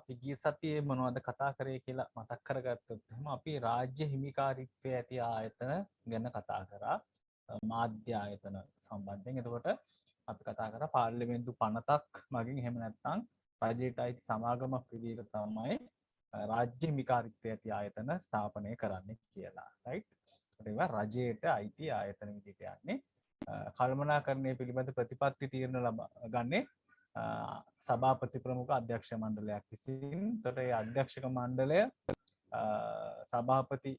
අපි ගිය සතියේ මොනවද කතා කරේ කියලා මතක් කරගත්තොත් එහෙනම් අපි රාජ්‍ය හිමිකාරීත්වයේ ඇති ආයතන ගැන කතා කරා. මාධ්‍ය ආයතන සම්බන්ධයෙන්. එතකොට අපි කතා කරා පාර්ලිමේන්තු පනතක් මගින් එහෙම නැත්නම් රජයට අයිති සමාගමක් විදිහට තමයි රාජ්‍ය හිමිකාරීත්වයේ ඇති ආයතන ස්ථාපනය කරන්න කියලා. රයිට්. ඒවා රජයට අයිති ආයතන විදිහට යන්නේ. කළමනාකරණය පිළිබඳ ප්‍රතිපත්ති තීරණ ගන්නේ සභාපති ප්‍රමුඛ අධ්‍යක්ෂ මණ්ඩලයක් විසින්. එතකොට ඒ අධ්‍යක්ෂක මණ්ඩලය සභාපති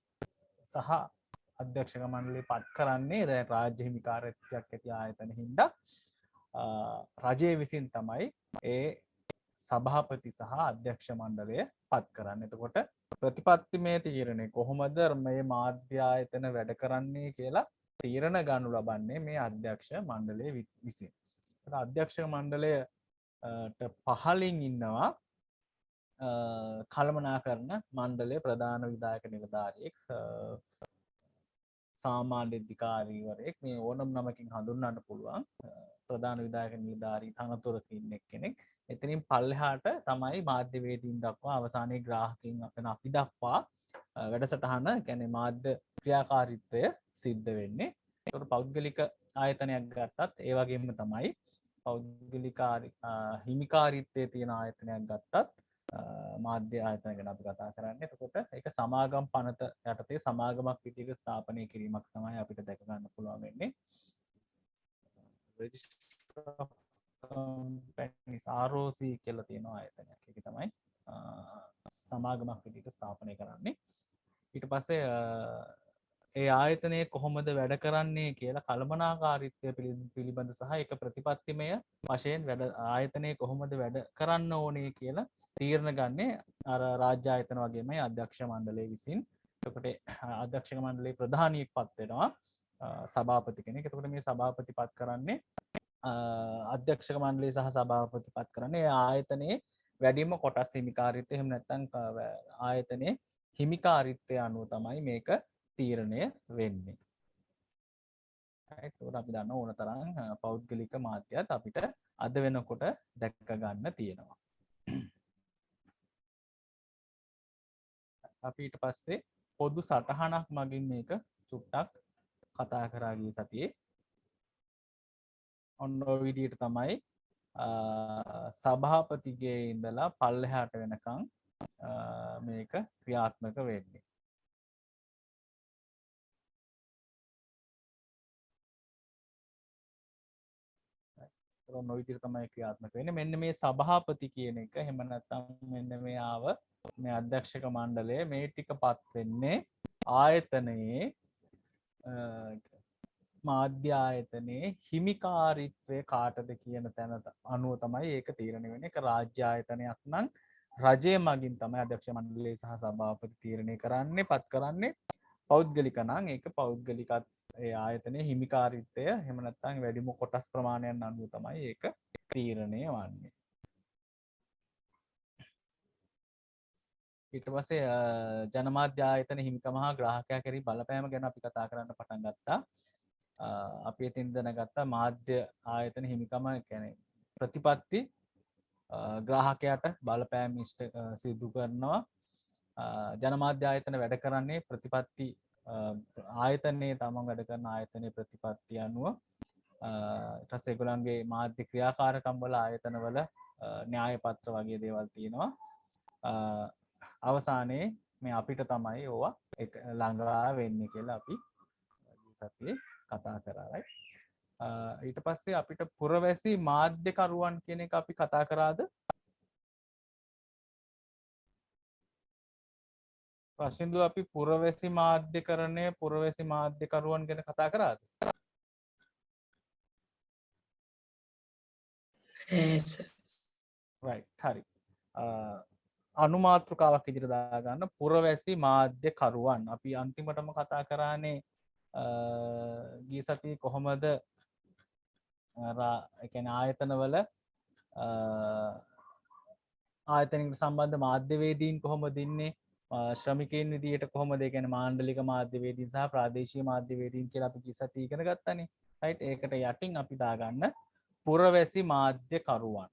සහ අධ්‍යක්ෂක මණ්ඩලය පත් කරන්නේ දැන් රාජ්‍ය හිමිකාරීත්වයක් ඇති ආයතන හින්දා රජය විසින් තමයි ඒ සභාපති සහ අධ්‍යක්ෂ මණ්ඩලය පත් කරන්නේ. එතකොට ප්‍රතිපත්තිමය තීරණය කොහොමද මේ මාධ්‍ය ආයතන වැඩ කරන්නේ කියලා තීරණ ගන්නු ලබන්නේ මේ අධ්‍යක්ෂ මණ්ඩලය විසින්. අධ්‍යක්ෂක මණ්ඩලය පහලින් ඉන්නවා කළමනාකරණ මණ්ඩලයේ ප්‍රධාන විධායක නිලධාරියෙක් සාමාන්‍ය අධිකාරීවරයෙක් මේ ඕනම නමකින් හඳුන්වන්න පුළුවන් ප්‍රධාන විධායක නිලධාරී තනතුරක ඉන්න කෙනෙක්. එතනින් පල්ලෙහාට තමයි මාධ්‍යවේදීන් දක්වා අවසානයේ ග්‍රාහකයන් අපි දක්වා වැඩසටහන කියන්නේ මාධ්‍ය ක්‍රියාකාරීත්වය සිද්ධ වෙන්නේ. ඒකට පෞද්ගලික ආයතනයක් ගත්තත් ඒ වගේම තමයි පෞද්ගලික හිමිකාරීත්වයේ තියෙන ආයතනයක් ගත්තත් මාධ්‍ය ආයතන ගැන අපි කතා කරන්නේ. එතකොට ඒක සමාගම් පනත යටතේ සමාගමක් විදිහට ස්ථාපනය කිරීමක් තමයි අපිට දැක ගන්න පුළුවන් වෙන්නේ. රෙජිස්ටර් ඔෆ් කම්පැනිස් ROC කියලා තියෙන ආයතනයක්. ඒක තමයි සමාගමක් විදිහට ස්ථාපනය කරන්නේ. ඊට පස්සේ ඒ ආයතනයේ කොහොමද වැඩ කරන්නේ කියලා කළමනාකාරීත්වය පිළිබඳ සහ ඒක ප්‍රතිපත්තිමය වශයෙන් වැඩ ආයතනයේ කොහොමද වැඩ කරන්න ඕනේ කියලා තීරණ ගන්නේ අර රාජ්‍ය ආයතන වගේමයි අධ්‍යක්ෂ මණ්ඩලය විසින්. එතකොට අධ්‍යක්ෂක මණ්ඩලයේ ප්‍රධානියෙක් පත් වෙනවා සභාපති කෙනෙක්. එතකොට මේ සභාපති පත් කරන්නේ අධ්‍යක්ෂක මණ්ඩලය සහ සභාපති පත් කරන්නේ ආයතනයේ වැඩිම කොටස් හිමිකාරීත්වය එහෙම නැත්නම් ආයතනයේ හිමිකාරීත්වය අනුව තමයි මේක තීරණය වෙන්නේ. ඒකට අපි දන්න ඕන තරම් පෞද්ගලික මාධ්‍යත් අපිට අද වෙනකොට දැක ගන්න තියෙනවා. අපි ඊට පස්සේ පොදු සටහනක් මගින් මේක චුට්ටක් කතා කරා ගිය සතියේ. ඔන්න ඔය විදිහට තමයි සභාපතිගේ ඉඳලා පල්ලෙහාට වෙනකන් මේක ක්‍රියාත්මක වෙන්නේ. ඔන්න ඔය විදිහට තමයි ක්‍රියාත්මක වෙන්නේ. මෙන්න මේ සභාපති කියන එක එහෙම නැත්නම් මෙන්න මේ ආව මේ අධ්‍යක්ෂක මණ්ඩලය මේ ටිකපත් වෙන්නේ ආයතනයේ මාධ්‍ය ආයතනයේ හිමිකාරීත්වය කාටද කියන තැන අනුව තමයි ඒක තීරණය වෙන්නේ. ඒක රාජ්‍ය ආයතනයක් නම් රජය මගින් තමයි අධ්‍යක්ෂ මණ්ඩලය සහ සභාපති තීරණය කරන්නේ පත් කරන්නේ. පෞද්ගලික නම් ඒක පෞද්ගලිකත් ඒ ආයතනයේ හිමිකාරීත්වය එහෙම නැත්නම් වැඩිම කොටස් ප්‍රමාණයන් අනුව තමයි ඒක තීරණය වන්නේ. ඊට පස්සේ ජනමාධ්‍ය ආයතන හිමිකම හා ග්‍රාහකයා කෙරෙහි බලපෑම ගැන අපි කතා කරන්න පටන් ගත්තා. අපි එතින් දැනගත්තා මාධ්‍ය ආයතන හිමිකම කියන්නේ ප්‍රතිපත්ති ග්‍රාහකයාට බලපෑම් සිදු කරනවා. ජනමාධ්‍ය ආයතන වැඩ කරන්නේ ප්‍රතිපත්ති ආයතනයේ තමන් වැඩ කරන ආයතනයේ ප්‍රතිපත්ති අනුව ඊට පස්සේ ඒගොල්ලන්ගේ මාධ්‍ය ක්‍රියාකාරකම් වල ආයතනවල න්‍යාය පත්‍ර වගේ දේවල් තියෙනවා. අවසානයේ මේ අපිට තමයි ඕවා ළඟා වෙන්නේ කියලා අපි සතියේ කතා කරා. ඊට පස්සේ අපිට පුරවැසි මාධ්‍යකරුවන් කියන එක අපි කතා කරාද? ප්‍රසින්දු අපි පුරවැසි මාධ්‍යකරණය පුරවැසි මාධ්‍යකරුවන් ගැන කතා කරාද? right හරි. අනුමාත්‍රකාවක් විදිහට දාගන්න පුරවැසි මාධ්‍යකරුවන් අපි අන්තිමටම කතා කරානේ ගිය සතියේ කොහොමද ඒ කියන්නේ ආයතනවල ආයතනික සම්බන්ධ මාධ්‍යවේදීන් කොහොමද ඉන්නේ ශ්‍රමිකයන් විදියට කොහොමද ඒ කියන්නේ මාණ්ඩලික මාධ්‍යවේදීන් සහ ප්‍රාදේශීය මාධ්‍යවේදීන් කියලා අපි ගිය සතියේ ඉගෙන ගත්තානේ right ඒකට යටින් අපි දාගන්න පුරවැසි මාධ්‍යකරුවන්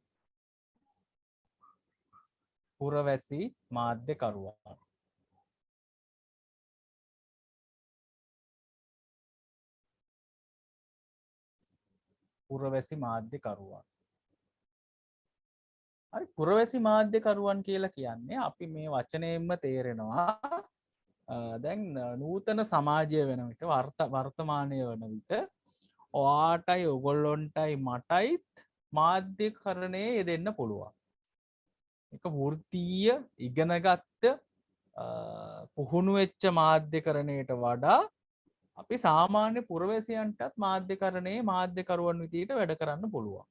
පුරවැසි මාධ්‍යකරුවන්. පුරවැසි මාධ්‍යකරුවන්. හරි පුරවැසි මාධ්‍යකරුවන් කියලා කියන්නේ අපි මේ වචනයෙන්ම තේරෙනවා දැන් නූතන සමාජය වෙන විට වර්තමානය වන විට ඔයාටයි ඔගොල්ලොන්ටයි මටයිත් මාධ්‍යකරණය යෙදෙන්න පුළුවන්. එක වෘත්තීය ඉගෙනගත්ත පුහුණු වෙච්ච මාධ්‍යකරණයට වඩා අපි සාමාන්‍ය පුරවැසියන්ටත් මාධ්‍යකරණයේ මාධ්‍යකරුවන් විදියට වැඩ කරන්න පුළුවන්.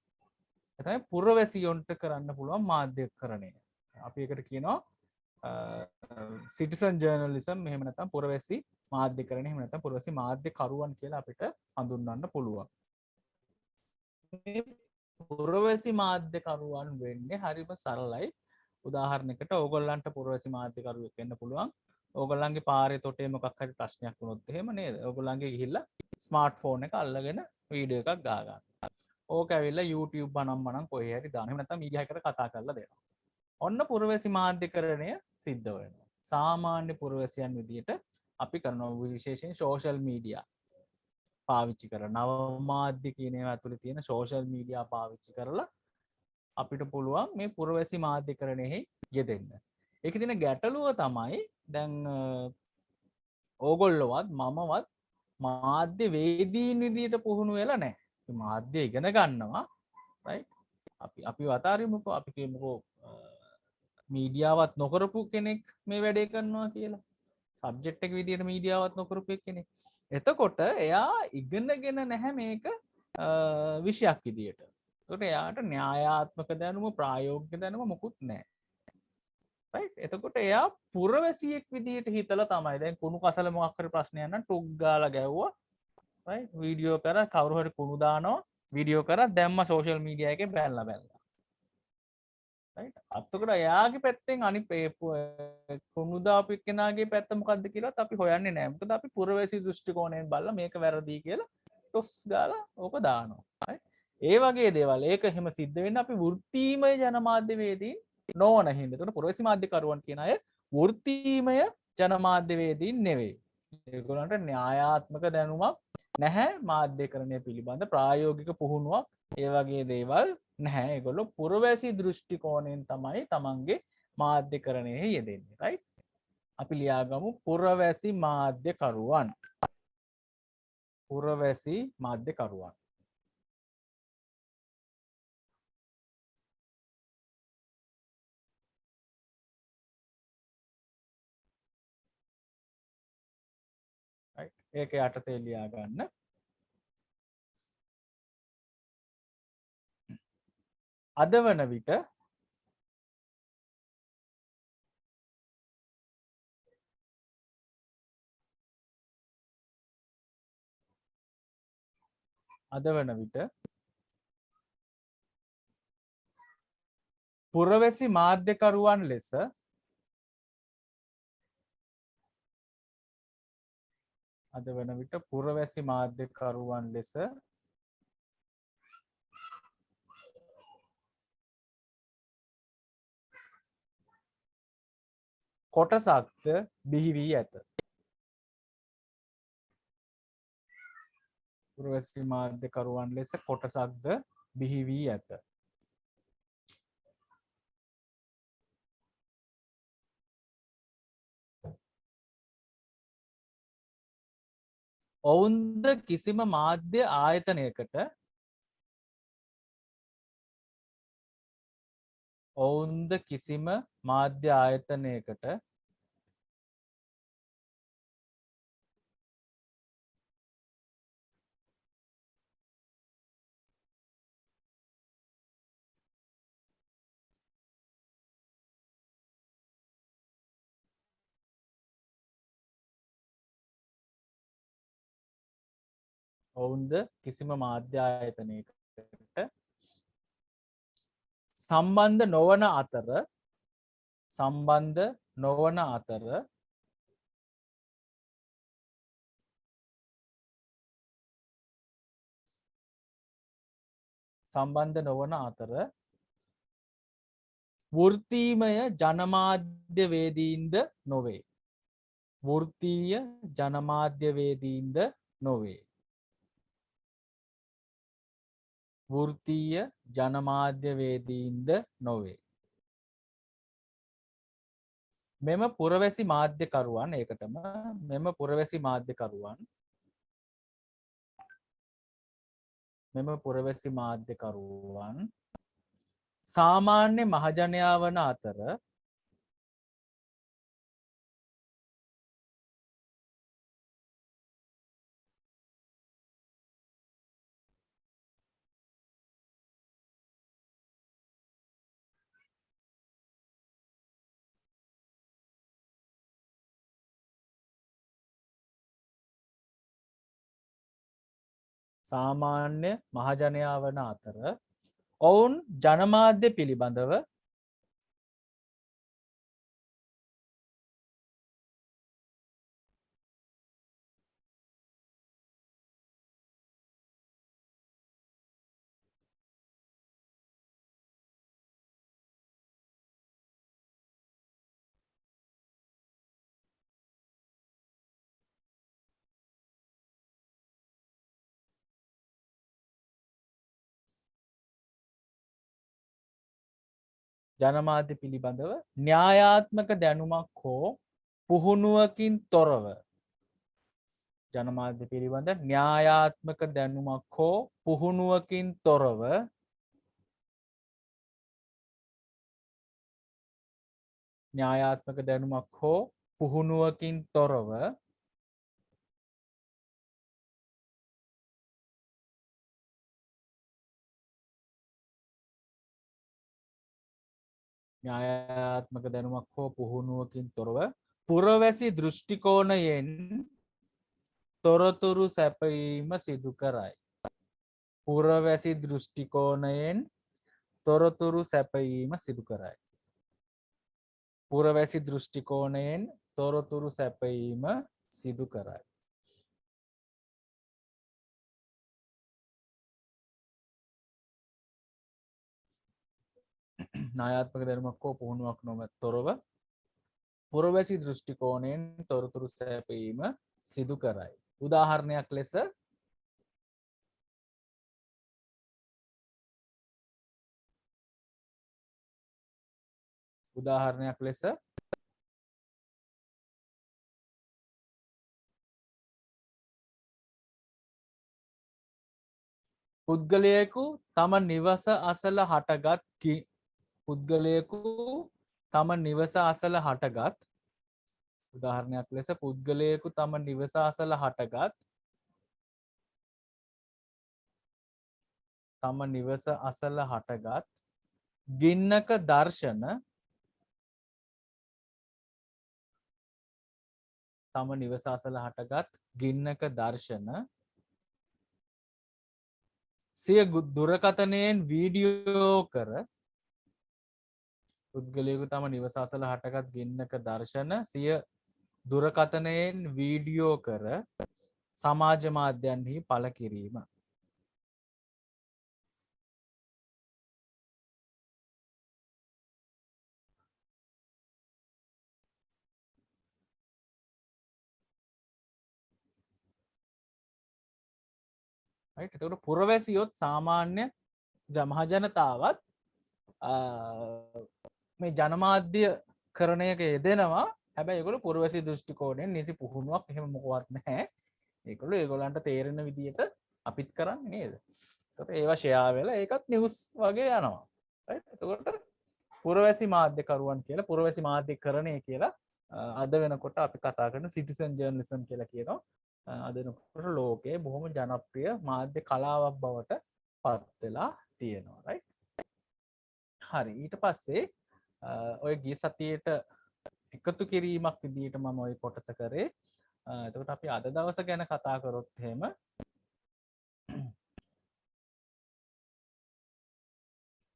එතයි පුරවැසියොන්ට කරන්න පුළුවන් මාධ්‍යකරණය. අපි එකට කියනවා සිටිසන් ජර්නලිසම් එහෙම නැත්නම් පුරවැසි මාධ්‍යකරණය එහෙම නැත්නම් පුරවැසි මාධ්‍යකරුවන් කියලා අපිට හඳුන්වන්න පුළුවන්. මේ පුරවැසි මාධ්‍යකරුවන් වෙන්නේ හරිම සරලයි. උදාහරණයකට ඕගොල්ලන්ට පුරවැසි මාධ්‍යකරුවෙක් වෙන්න පුළුවන්. ඕගොල්ලන්ගේ පාරේ තොටේ මොකක් හරි ප්‍රශ්නයක් වුණොත් එහෙම නේද? ඕගොල්ලන්ගේ ගිහිල්ලා ස්මාර්ට් ෆෝන් එක අල්ලගෙන වීඩියෝ එකක් ගා ගන්න. ඕක ඇවිල්ලා YouTube බණම් කොහේ හරි දාන්න. එහෙම නැත්නම් මීඩියා එකකට කතා කරලා දෙනවා. ඔන්න පුරවැසි මාධ්‍යකරණය සිද්ධ වෙනවා. සාමාන්‍ය පුරවැසියන් විදියට අපි කරනවා විශේෂයෙන් සෝෂල් මීඩියා පාවිච්චි කර නව මාධ්‍ය කියන ඒවා ඇතුලේ තියෙන සෝෂල් මීඩියා පාවිච්චි කරලා අපිට පුළුවන් මේ පුරවැසි මාධ්‍යකරණයෙහි යෙදෙන්න. ඒකේ තියෙන ගැටලුව තමයි දැන් ඕගොල්ලොවත් මමවත් මාධ්‍ය වේදීන් විදියට පුහුණු වෙලා නැහැ. මාධ්‍ය ඉගෙන ගන්නවා රයිට්. අපි වතාරිමුකෝ අපි කියමුකෝ මීඩියාවත් නොකරපු කෙනෙක් මේ වැඩේ කරනවා කියලා. සබ්ජෙක්ට් එක විදියට මීඩියාවත් නොකරපු කෙනෙක්. එතකොට එයා ඉගෙනගෙන නැහැ මේක විෂයක් විදියට. එතකොට එයාට න්‍යායාත්මක දැනුම ප්‍රායෝගික දැනුම මොකුත් නැහැ. රයිට්. එතකොට එයා පුරවැසියෙක් විදියට හිතලා තමයි දැන් කුණු කසල මොකක් හරි ප්‍රශ්නයක් නම් ටොක් ගාලා ගැව්වා. රයිට්. වීඩියෝ කරා කවුරු හරි කුණු දානවා. වීඩියෝ කරා දැම්ම සෝෂල් මීඩියා එකේ බැලලා. අත්තකට එයාගේ පැත්තෙන් අනි කුණුදාපු කෙනාගේ පැත්ත මොකක්ද කියලාත් අපි හොයන්නේ නැහැ. මොකද අපි පුරවැසි දෘෂ්ටිකෝණයෙන් බලලා මේක වැරදි කියලා ටොස් ගාලා ඕක දානවා. ඒ වගේ දේවල් ඒක එහෙම සිද්ධ වෙන්නේ අපි වෘත්තීමය ජනමාධ්‍යවේදීන් නොවන හින්දා. ඒතකොට පුරවැසි මාධ්‍යකරුවන් කියන අය වෘත්තීමය ජනමාධ්‍යවේදීන් නෙවෙයි. ඒගොල්ලන්ට න්‍යායාත්මක දැනුමක් නැහැ මාධ්‍යකරණය පිළිබඳ ප්‍රායෝගික පුහුණුවක් ඒ වගේ දේවල් නැහැ. ඒගොල්ලෝ පුරවැසි දෘෂ්ටිකෝණයෙන් තමයි තමන්ගේ මාධ්‍යකරණයෙහි යෙදෙන්නේ. රයිට්. අපි ලියාගමු පුරවැසි මාධ්‍යකරුවන්. පුරවැසි මාධ්‍යකරුවන්. රයිට්. ඒක යටතේ ලියා ගන්න. අද වන විට පුරවැසි මාධ්‍යකරුවන් ලෙස පුරවැසි මාධ්‍යකරුවන් ලෙස කොටසක්ද බිහි වී ඇත. පුරවැසි මාධ්‍යකරුවන් ලෙස කොටසක්ද බිහි වී ඇත. ඔවුන්ද කිසිම මාධ්‍ය ආයතනයකට සම්බන්ධ නොවන අතර වෘත්තීමය ජනමාධ්‍යවේදීන්ද නොවේ. වෘත්තීය ජනමාධ්‍යවේදීන්ද නොවේ. වෘත්තීය ජනමාධ්‍යවේදීන්ද නොවේ. මෙම පුරවැසි මාධ්‍යකරුවන් ඒකටම මෙම පුරවැසි මාධ්‍යකරුවන් මෙම පුරවැසි මාධ්‍යකරුවන් සාමාන්‍ය මහජනයා වන අතර සාමාන්‍ය මහජනයා වන අතර ඔවුන් ජනමාධ්‍ය පිළිබඳව ජනමාධ්‍ය පිළිබඳව න්‍යායාත්මක දැනුමක් හෝ පුහුණුවකින් තොරව ජනමාධ්‍ය පිළිබඳ න්‍යායාත්මක දැනුමක් හෝ පුහුණුවකින් තොරව න්‍යායාත්මක දැනුමක් හෝ පුහුණුවකින් තොරව න්‍යායාත්මක දැනුමක් හෝ පුහුණුවකින් තොරව පුරවැසි දෘෂ්ටිකෝණයෙන් තොරතුරු සැපයීම සිදු කරයි. පුරවැසි දෘෂ්ටිකෝණයෙන් තොරතුරු සැපයීම සිදු කරයි. පුරවැසි දෘෂ්ටිකෝණයෙන් තොරතුරු සැපයීම සිදු කරයි. නායාත්මක දැනුමක් හෝ පුහුණුවක් නොම තොරව පුරවැසි දෘෂ්ටිකෝණයෙන් තොරතුරු සැපයීම සිදු කරයි. උදාහරණයක් ලෙස පුද්ගලයෙකු තම නිවස අසල හටගත් පුද්ගලයෙකු තම නිවස අසල හටගත් උදාහරණයක් ලෙස පුද්ගලයෙකු තම නිවස අසල හටගත් තම නිවස අසල හටගත් ගින්නක දර්ශන තම නිවස අසල හටගත් ගින්නක දර්ශන සිය දුරකථනයෙන් වීඩියෝ කර පුද්ගලයෙකු තම නිවස අසල හටගත් ගින්නක දර්ශන සිය දුරකථනයෙන් වීඩියෝ කර සමාජ මාධ්‍යන්හි පළ කිරීම. එතකොට පුරවැසියොත් සාමාන්‍ය මහජනතාවත් මේ ජනමාධ්‍ය කරණයක යෙදෙනවා. හැබැයි ඒගොල්ලෝ පුරවැසි දෘෂ්ටිකෝණයෙන් නිසි පුහුණුවක් එහෙම මොකවත් නැහැ. ඒගොල්ලෝ ඒගොල්ලන්ට තේරෙන විදිහට අපිත් කරන්නේ නේද? එතකොට ඒවා ෂෙයා වෙලා ඒකත් නිවුස් වගේ යනවා. රයිට්? එතකොට පුරවැසි මාධ්‍යකරුවන් කියලා පුරවැසි මාධ්‍යකරණය කියලා අද වෙනකොට අපි කතා කරන සිටිසන් ජර්නලිසම් කියලා කියනවා. අද වෙනකොට ලෝකයේ බොහොම ජනප්‍රිය මාධ්‍ය කලාවක් බවට පත් වෙලා තියෙනවා. රයිට්? හරි. ඊට පස්සේ ඔය ගිය සතියේට එකතු කිරීමක් විදිහට මම ওই කොටස කරේ. එතකොට අපි අද දවස ගැන කතා කරොත් එහෙම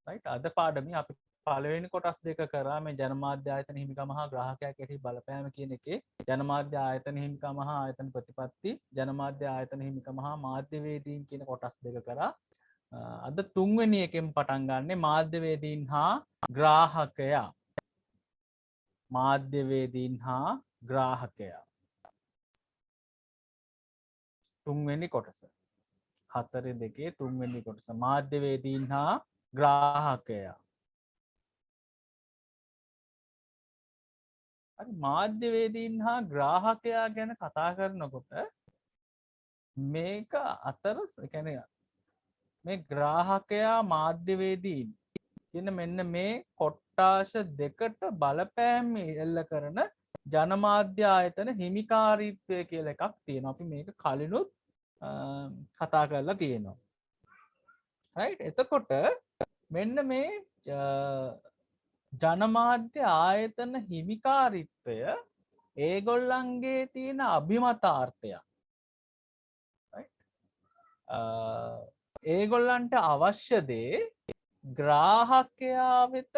රයිට් අද පාඩමේ අපි පළවෙනි කොටස් දෙක කරා මේ ජනමාධ්‍ය ආයතන හිමිකම හා ග්‍රාහකයා කෙරෙහි බලපෑම කියන එකේ ජනමාධ්‍ය ආයතන හිමිකම හා ආයතන ප්‍රතිපත්ති ජනමාධ්‍ය ආයතන හිමිකම හා මාධ්‍යවේදීන් කියන කොටස් දෙක කරා. අද තුන්වෙනි එකෙන් පටන් ගන්නෙ මාධ්‍යවේදීන් හා ග්‍රාහකයා. මාධ්‍යවේදීන් හා ග්‍රාහකයා. තුන්වෙනි කොටස. 4.2 තුන්වෙනි කොටස. මාධ්‍යවේදීන් හා ග්‍රාහකයා. හරි, මාධ්‍යවේදීන් හා ග්‍රාහකයා ගැන කතා කරනකොට මේක අතර කියන්නේ මේ ග්‍රාහකයා මාධ්‍යවේදීන් කියන මෙන්න මේ කොට්ටාශ දෙකට බලපෑම් එල්ල කරන ජනමාධ්‍ය ආයතන හිමිකාරීත්වය කියලා එකක් තියෙනවා. අපි මේක කලිනුත් කතා කරලා තියෙනවා. රයිට්, එතකොට මෙන්න මේ ජනමාධ්‍ය ආයතන හිමිකාරීත්වය ඒගොල්ලන්ගේ තියෙන අභිමතාර්ථයක්. ඒගොල්ලන්ට අවශ්‍ය දේ ග්‍රාහකයා වෙත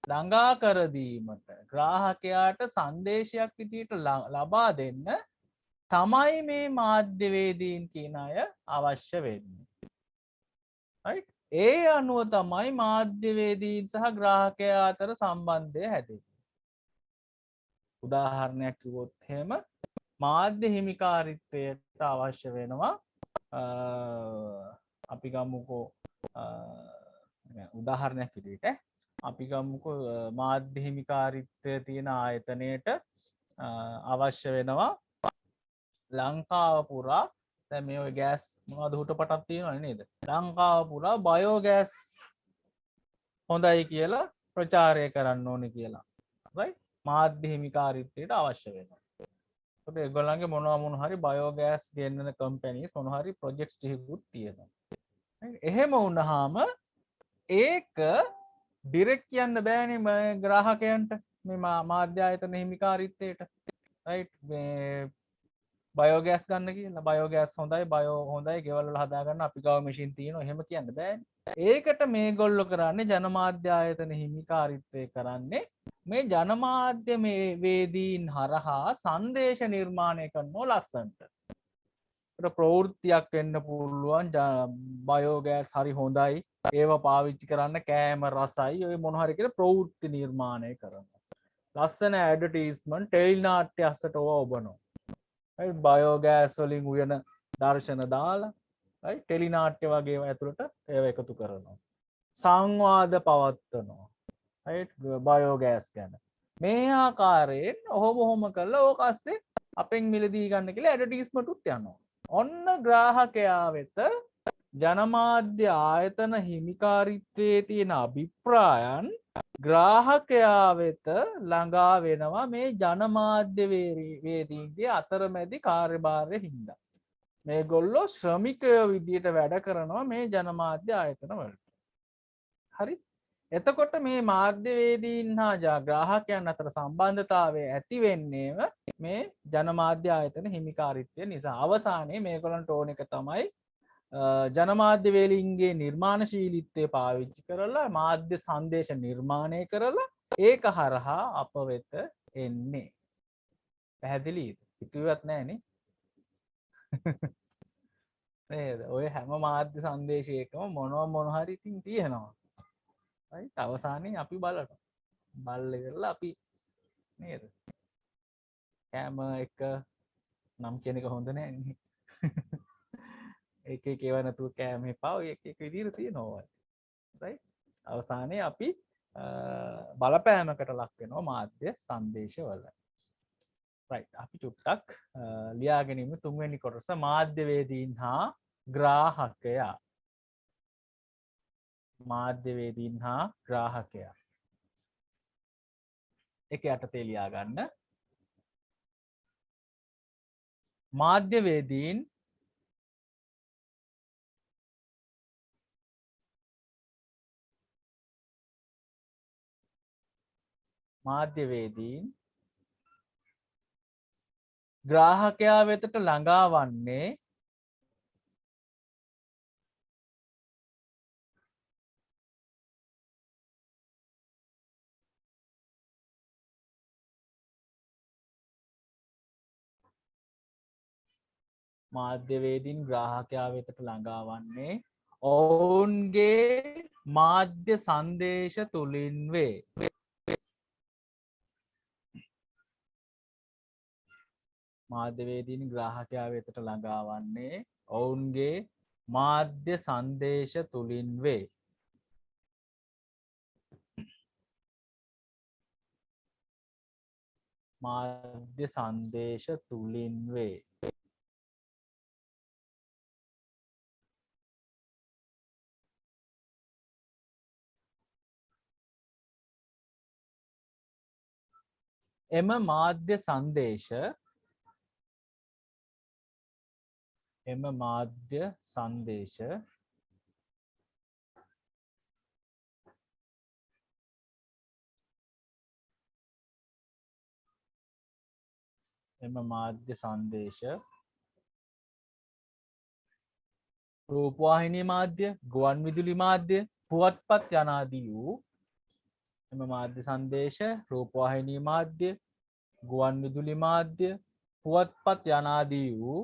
ළඟා කර දීමට, ග්‍රාහකයාට සංදේශයක් විදියට ලබා දෙන්න තමයි මේ මාධ්‍යවේදීන් කියන අය අවශ්‍ය වෙන්නේ. රයිට්, ඒ අනුව තමයි මාධ්‍යවේදීන් සහ ග්‍රාහකයා අතර සම්බන්ධය හැදෙන්නේ. උදාහරණයක් කිව්වොත් එහෙම මාධ්‍ය හිමිකාරීත්වයට අවශ්‍ය වෙනවා අපි ගමුකෝ උදාහරණයක් විදිහට අපි ගමුකෝ මාධ්‍ය හිමිකාරීත්වය තියෙන ආයතනයට අවශ්‍ය වෙනවා ලංකාව පුරා දැන් මේ ඔය ගෑස් මොනවද හුටපටක් තියෙනවනේ නේද? ලංකාව පුරා බයෝගෑස් හොඳයි කියලා ප්‍රචාරය කරන්න ඕනේ කියලා. රයිට්? මාධ්‍ය හිමිකාරීත්වයට අවශ්‍ය වෙනවා. ඒකට ඒගොල්ලන්ගේ මොන හරි බයෝගෑස් ගෙන්නන කම්පැනිස් මොන හරි ප්‍රොජෙක්ට්ස් ටිකකුත් තියෙනවා. එහෙම වුණාම ඒක ඩිරෙක්ට් කියන්න බෑනේ මේ ග්‍රාහකයන්ට මේ මාධ්‍ය ආයතන හිමිකාරීත්වයට. රයිට්, මේ බයෝගෑස් ගන්න කියලා බයෝගෑස් හොඳයි බයෝ හොඳයි ගෙවල් වල හදාගන්න අපි ගාව මැෂින් තියෙනවා එහෙම කියන්න බෑනේ. ඒකට මේගොල්ලෝ කරන්නේ ජනමාධ්‍ය ආයතන හිමිකාරීත්වය කරන්නේ මේ ජනමාධ්‍ය මේ වේදීන් හරහා සංදේශ නිර්මාණය කරනවා ලස්සන්ට. ඒකට ප්‍රවෘත්තියක් වෙන්න පුළුවන් බයෝගෑස් හරි හොඳයි ඒව පාවිච්චි කරන්න කෑම රසයි ඔය මොන හරි කියලා ප්‍රවෘත්ති නිර්මාණය කරනවා. ලස්සන ඇඩ්වර්ටයිස්මන්ට් ටෙලි නාට්‍ය අස්සට ඕවා ඔබනවා. බයෝගෑස් වලින් උයන දර්ශන දාලා ටෙලි නාට්‍ය වගේ ඇතුළට ඒව එකතු කරනවා. සංවාද පවත්වනවා. බයෝගෑස් ගැන මේ ආකාරයෙන් ඔහොම කරලා ඕක අස්සේ අපෙන් මිලදී ගන්න කියලා ඇඩ්වර්ටයිස්මන්ට් උත් යනවා. ඔන්න ග්‍රාහකයා වෙත ජනමාධ්‍ය ආයතන හිමිකාරීත්වයේ තියෙන අභිප්‍රායන් ග්‍රාහකයා වෙත ළඟා වෙනවා මේ ජනමාධ්‍ය වේදීන්ගේ අතරමැදි කාර්යභාරය හින්දා. මේගොල්ලෝ ශ්‍රමිකයෝ විදියට වැඩ කරනවා මේ ජනමාධ්‍ය ආයතන වලට. හරි? එතකොට මේ මාධ්‍යවේදීන් හා ග්‍රාහකයන් අතර සම්බන්ධතාවය ඇති වෙන්නේම මේ ජනමාධ්‍ය ආයතන හිමිකාරීත්වය නිසා. අවසානයේ මේගොල්ලන්ට ඕන එක තමයි ජනමාධ්‍ය වේලින්ගේ නිර්මාණශීලීත්වය පාවිච්චි කරලා මාධ්‍ය සංදේශ නිර්මාණය කරලා ඒක හරහා අප වෙත එන්නේ. පැහැදිලිද? හිතුවත් නෑනේ. නේද? ඔය හැම මාධ්‍ය සංදේශයකම මොන හරි ඉතින් තියෙනවා. right? අවසානයේ අපි බලනවා. බල්ල ඉවරලා අපි නේද? කෑම එක නම් කියන එක හොඳ නෑනේ. එක ඒව නැතුව කෑම එපා ඔය එක විදිහට තියෙනවා. right? අවසානයේ අපි බලපෑමකට ලක් වෙනවා මාධ්‍ය සංදේශවල. right? අපි චුට්ටක් ලියාගෙන ඉමු තුන්වෙනි කොටස මාධ්‍යවේදීන් හා ග්‍රාහකයා. මාධ්‍යවේදීන් හා ග්‍රාහකයා. එක යටතේ ලියා ගන්න. මාධ්‍යවේදීන් ග්‍රාහකයා වෙතට ළඟා වන්නේ මාධ්‍යවේදීන් ග්‍රාහකයා වෙතට ළඟා වන්නේ ඔවුන්ගේ මාධ්‍ය සංදේශ තුළින් වේ. මාධ්‍යවේදීන් ග්‍රාහකයා වෙතට ළඟා වන්නේ ඔවුන්ගේ මාධ්‍ය සංදේශ තුළින් වේ. මාධ්‍ය සංදේශ තුළින් වේ. එම මාධ්‍ය සංදේශ රූපවාහිනී මාධ්‍ය, ගුවන් විදුලි මාධ්‍ය, පුවත්පත් යනාදී වූ එම මාධ්‍ය සංදේශ රූපවාහිනී මාධ්‍ය, ගුවන් විදුලි මාධ්‍ය, පුවත්පත් යනාදී වූ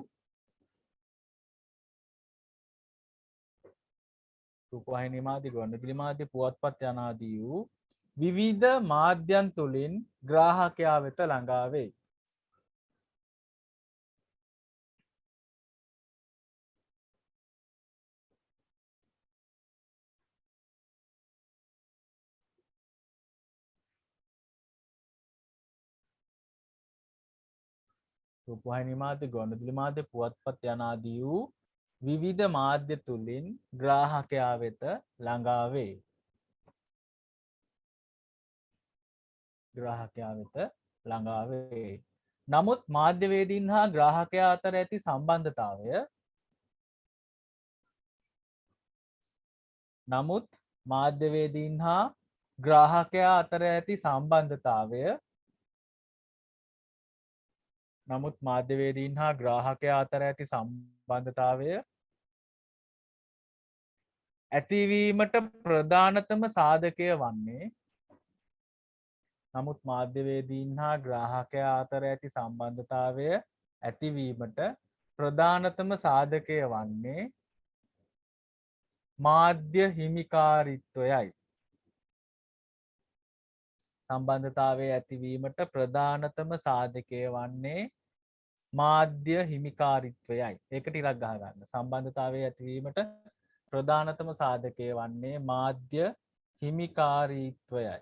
රූපවාහිනී මාධ්‍ය, ගුවන් විදුලි මාධ්‍ය, පුවත්පත් යනාදී වූ විවිධ මාධ්‍යයන් තුළින් ග්‍රාහකයා වෙත ළඟා වෙයි. රූපවාහිනී මාධ්‍ය, ගුවන් විදුලි මාධ්‍ය, පුවත්පත් යනාදී වූ විවිධ මාධ්‍ය තුළින් ග්‍රාහකයා වෙත ළඟා වේ. ග්‍රාහකයා වෙත ළඟා වේ. නමුත් මාධ්‍යවේදීන් හා ග්‍රාහකයා අතර ඇති සම්බන්ධතාවය ඇතිවීමට ප්‍රධානතම සාධකය වන්නේ නමුත් මාධ්‍යවේදීන් හා ග්‍රාහකයා අතර ඇති සම්බන්ධතාවය ඇතිවීමට ප්‍රධානතම සාධකය වන්නේ මාධ්‍ය හිමිකාරිත්වයයි. සම්බන්ධතාවය ඇතිවීමට ප්‍රධානතම සාධකය වන්නේ මාධ්‍ය හිමිකාරිත්වයයි. ඒකට ඉලක්ක ගහගන්න. සම්බන්ධතාවය ඇතිවීමට ප්‍රධානතම සාධකය වන්නේ මාධ්‍ය හිමිකාරීත්වයයි.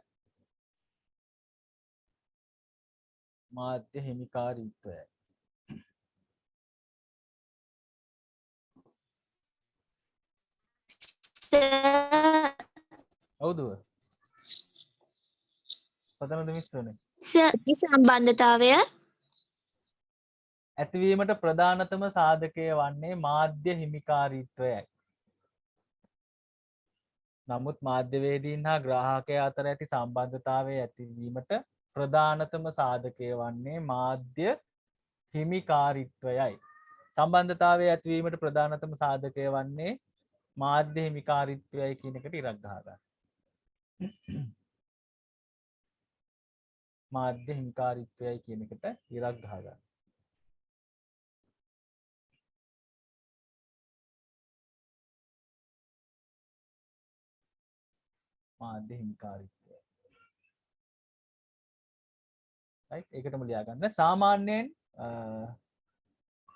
මාධ්‍ය හිමිකාරීත්වයයි. හවුදුව? කොතනද මිස් වුනේ? සම්බන්ධතාවය ඇතිවීමට ප්‍රධානතම සාධකය වන්නේ මාධ්‍ය හිමිකාරීත්වයයි. නමුත් මාධ්‍යවේදීන් හා ග්‍රාහකයා අතර ඇති සම්බන්ධතාවය ඇතිවීමට ප්‍රධානතම සාධකය වන්නේ මාධ්‍ය හිමිකාරිත්වයයි. සම්බන්ධතාවය ඇතිවීමට ප්‍රධානතම සාධකය වන්නේ මාධ්‍ය හිමිකාරිත්වයයි කියන එකට ඉලක්ක ගහගන්න. මාධ්‍ය හිමිකාරිත්වයයි කියන එකට ඉලක්ක ගහගන්න. මාධ්‍ය හිමිකාරිත්වය. රයිට්, ඒකටම ලියා ගන්න. සාමාන්‍යයෙන්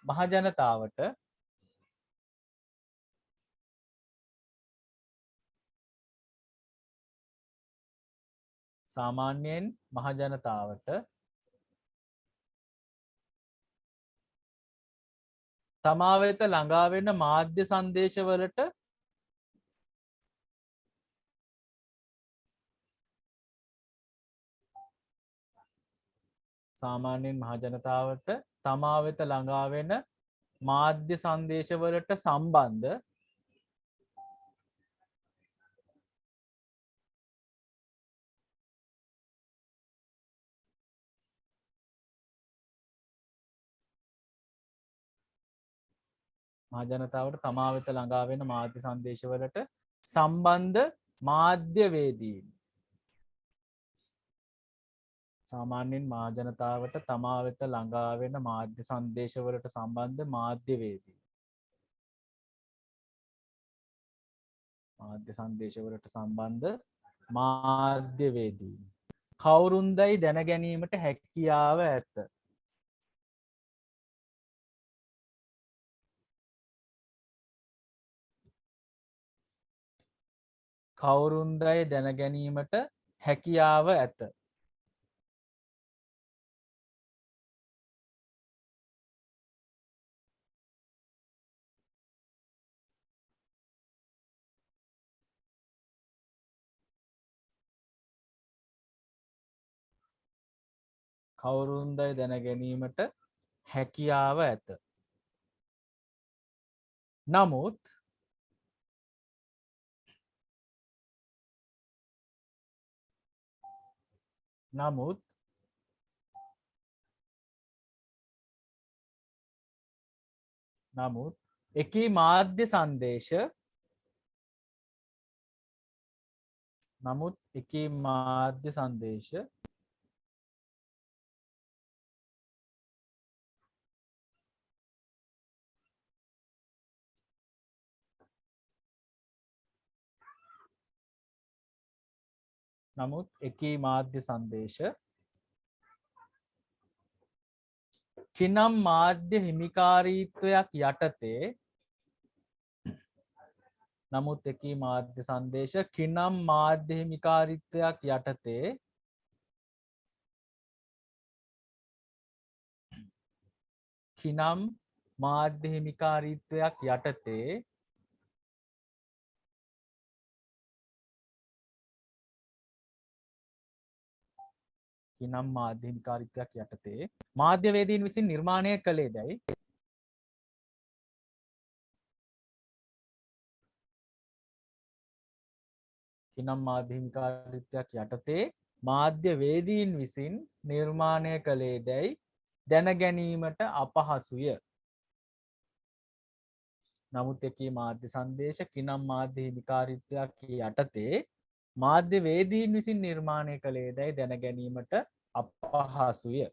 මහජනතාවට තමා වෙත ළඟා වෙන මාධ්‍ය සංදේශවලට සාමාන්‍යයෙන් මහජනතාවට තමා වෙත ළඟා වෙන මාධ්‍ය සංදේශවලට සම්බන්ධ මහජනතාවට තමා වෙත ළඟා වෙන මාධ්‍ය සංදේශවලට සම්බන්ධ මාධ්‍යවේදීන්. සාමාන්‍යයෙන් මහජනතාවට තමා වෙත ළඟා වෙන මාධ්‍ය සංදේශවලට සම්බන්ධ මාධ්‍යවේදී. මාධ්‍ය සංදේශවලට සම්බන්ධ මාධ්‍යවේදී. කවුරුන්දයි දැන ගැනීමට හැකියාව ඇත. කවුරුන්දයි දැන ගැනීමට හැකියාව ඇත. කවුරුන්දයි දැන ගැනීමට හැකියාව ඇත. නමුත් එකී මාධ්‍ය සංදේශ කිනම් මාධ්‍ය හිමිකාරීත්වයක් යටතේ නමුත් එකී මාධ්‍ය සංදේශ කිනම් මාධ්‍ය හිමිකාරීත්වයක් යටතේ මාධ්‍යවේදීන් විසින් නිර්මාණය කළේ දැයි මාධ්‍යවේදීන් විසින් නිර්මාණය කළේ දැයි දැන ගැනීමට අපහසුය. නමුත් එකී මාධ්‍ය සංදේශ කිනම් මාධ්‍ය හිමිකාරීත්වයක් යටතේ මාධ්‍යවේදීන් විසින් නිර්මාණය කළේ දැයි දැන ගැනීමට අපහසුය.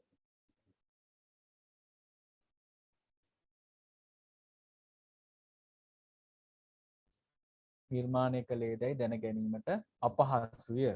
නිර්මාණය කළේ දැයි දැන ගැනීමට අපහසුය.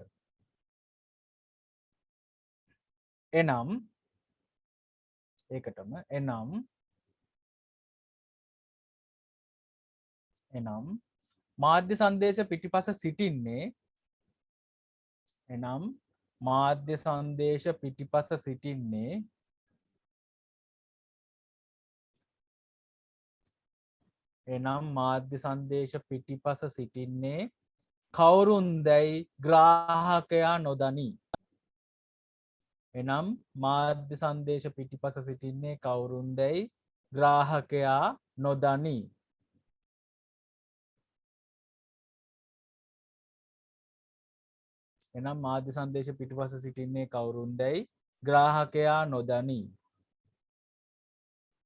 එනම් මාධ්‍ය සංදේශ පිටිපස සිටින්නේ කවුරුන්දැයි ග්‍රාහකයා නොදනී.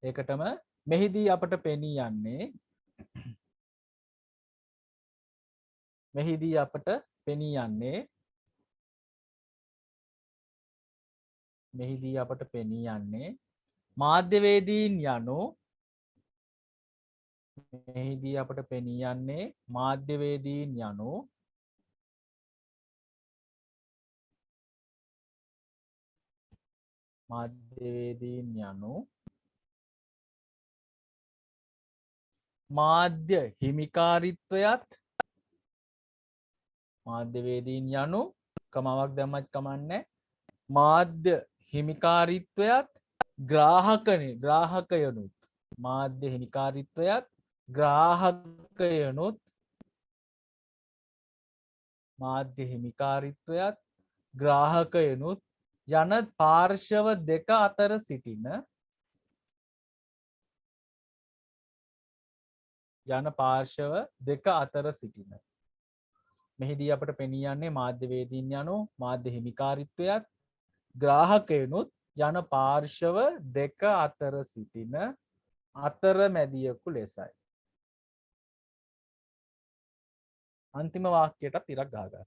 ඒකටම මෙහිදී අපට පෙනී යන්නේ මාධ්‍යවේදීන් යනු මාධ්‍ය හිමිකාරීත්වයත් කමාවක් දැම්මත් කමන්නේ මාධ්‍ය හිමිකාරීත්වයත් ග්‍රාහකයනුත් යන පාර්ශව දෙක අතර සිටින මෙහිදී අපට පෙනී යන්නේ මාධ්‍යවේදීන් යනු මාධ්‍ය හිමිකාරීත්වයත් ග්‍රාහකයනුත් යන පාර්ශව දෙක අතර සිටින අතරමැදියකු ලෙසයි. අන්තිම වාක්‍යයටත් ඉරක් ගහගන්න.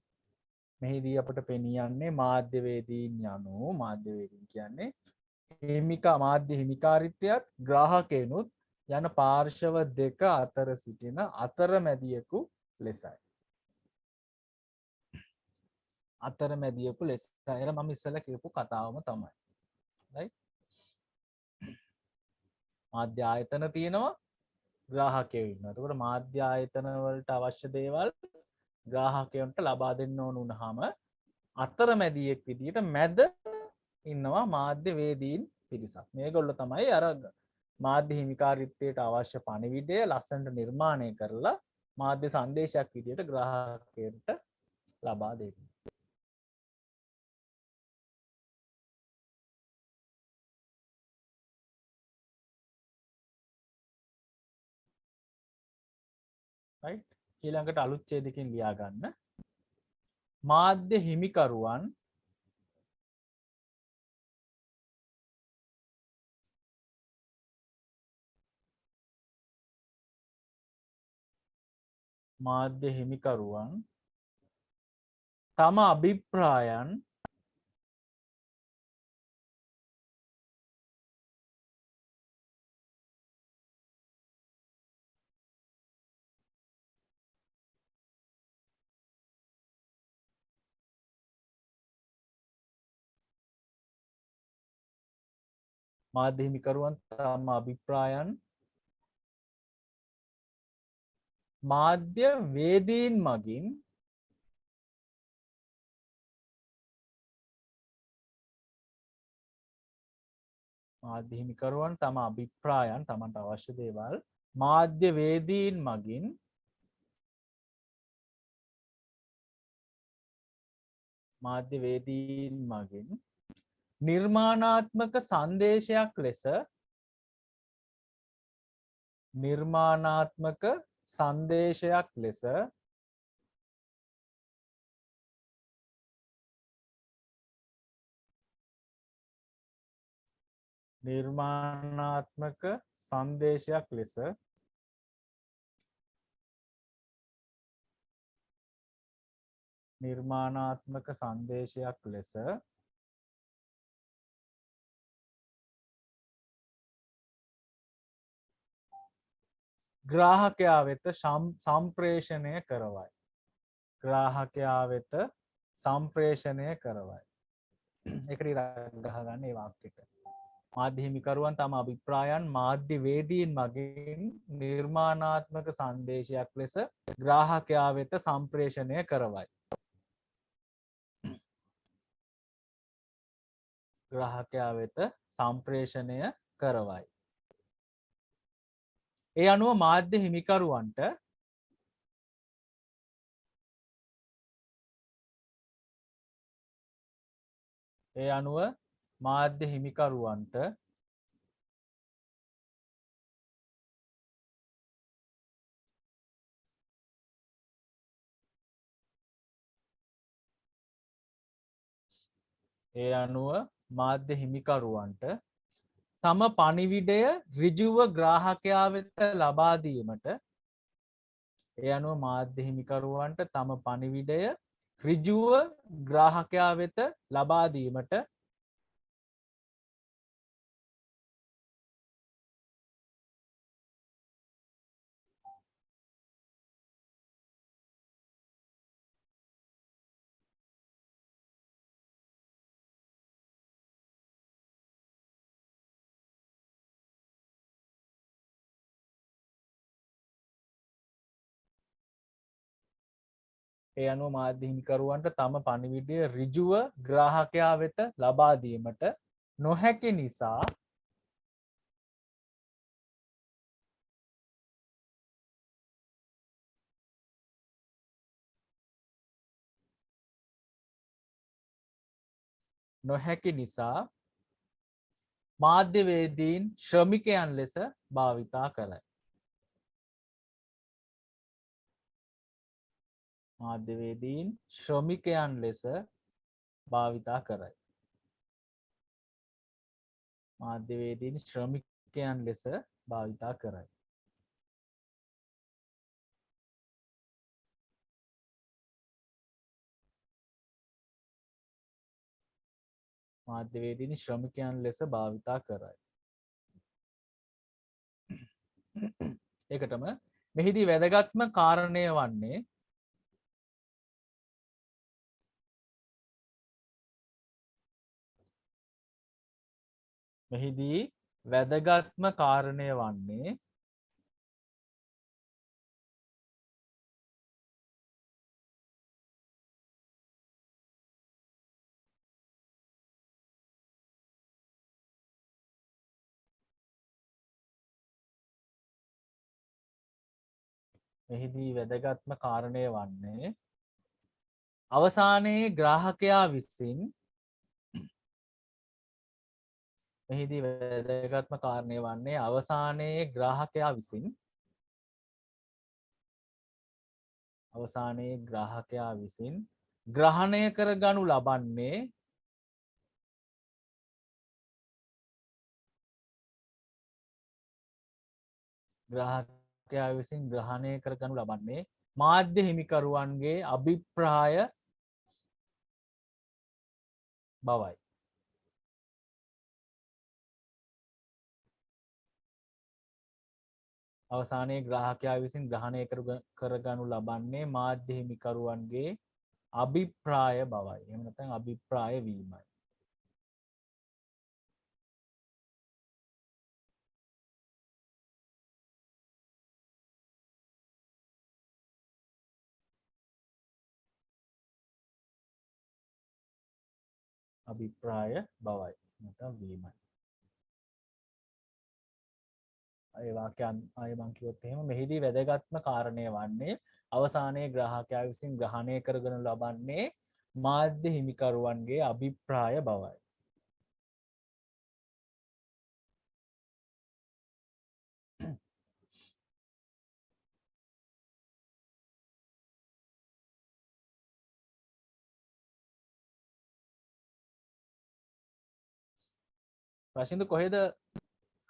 මෙහිදී අපට පෙනී යන්නේ මාධ්‍යවේදීන් යනු මාධ්‍යවේදීන් කියන්නේ මාධ්‍ය හිමිකාරීත්වයත් ග්‍රාහකයනුත් යන පාර්ශව දෙක අතර සිටින අතරමැදියකු ලෙසයි. අතරමැදියකු ලෙස. එර මම ඉස්සෙල්ලා කියපු කතාවම තමයි. right? මාධ්‍ය ආයතන තියෙනවා ග්‍රාහකයෝ ඉන්නවා. එතකොට මාධ්‍ය ආයතන වලට අවශ්‍ය දේවල් ග්‍රාහකයන්ට ලබා දෙන්න ඕන වුණාම අතරමැදියෙක් විදියට මැද ඉන්නවා මාධ්‍යවේදීන් පිරිසක්. මේගොල්ලෝ තමයි අර මාධ්‍ය හිමිකාරීත්වයට අවශ්‍ය පණිවිඩය ලස්සනට නිර්මාණය කරලා මාධ්‍ය සංදේශයක් විදියට ග්‍රාහකයන්ට ලබා දෙන්නේ. right? ඊළඟට අලුත් ඡේදකින් ලියා ගන්න. මාධ්‍ය හිමිකරුවන් තම අභිප්‍රායන් මාධ්‍ය හිමිකරුවන් තම අභිප්‍රායන් මාධ්‍ය වේදීන් මගින් මාධ්‍ය හිමිකරුවන් තම අභිප්‍රායන් තමන්ට අවශ්‍ය දේවල් මාධ්‍යවේදීන් මගින් නිර්මාණාත්මක සංදේශයක් ලෙස ග්‍රාහකයා වෙත සම්ප්‍රේෂණය කරවයි. ඒකට ඉරක් ගහගන්න ඒ වාක්‍යෙට. මාධ්‍ය හිමිකරුවන් තම අභිප්‍රායන් මාධ්‍යවේදීන් මගින් නිර්මාණාත්මක සංදේශයක් ලෙස ග්‍රාහකයා වෙත සම්ප්‍රේෂණය කරවයි. ඒ අනුව මාධ්‍ය හිමිකරුවන්ට තම පණිවිඩය ඍජුව ග්‍රාහකයා වෙත ලබා දීමට තම පණිවිඩය ඍජුව ග්‍රාහකයා වෙත ලබා දීමට නොහැකි නිසා මාධ්‍යවේදීන් ශ්‍රමිකයන් ලෙස භාවිතා කරයි. ඒකටම මෙහිදී වැදගත්ම කාරණය වන්නේ මෙහිදී වැදගත්ම කාරණය වන්නේ අවසානයේ ග්‍රාහකයා විසින් අවසානයේ ග්‍රාහකයා විසින් ග්‍රහණය කරගනු ලබන්නේ මාධ්‍ය හිමිකරුවන්ගේ අභිප්‍රාය බවයි. අවසානයේ ග්‍රාහකයා විසින් ග්‍රහණය කරගනු ලබන්නේ මාධ්‍ය හිමිකරුවන්ගේ අභිප්‍රාය බවයි. එහෙම නැත්නම් අභිප්‍රාය වීමයි. අභිප්‍රාය බවයි. නැත්නම් වීමයි. ඒ වාක්‍යයන් ආයෙ මම කිව්වොත් එහෙම මෙහිදී වැදගත්ම කාරණය වන්නේ අවසානයේ ග්‍රාහකයා විසින් ග්‍රහණය කරගනු ලබන්නේ මාධ්‍ය හිමිකරුවන්ගේ අභිප්‍රාය බවයි.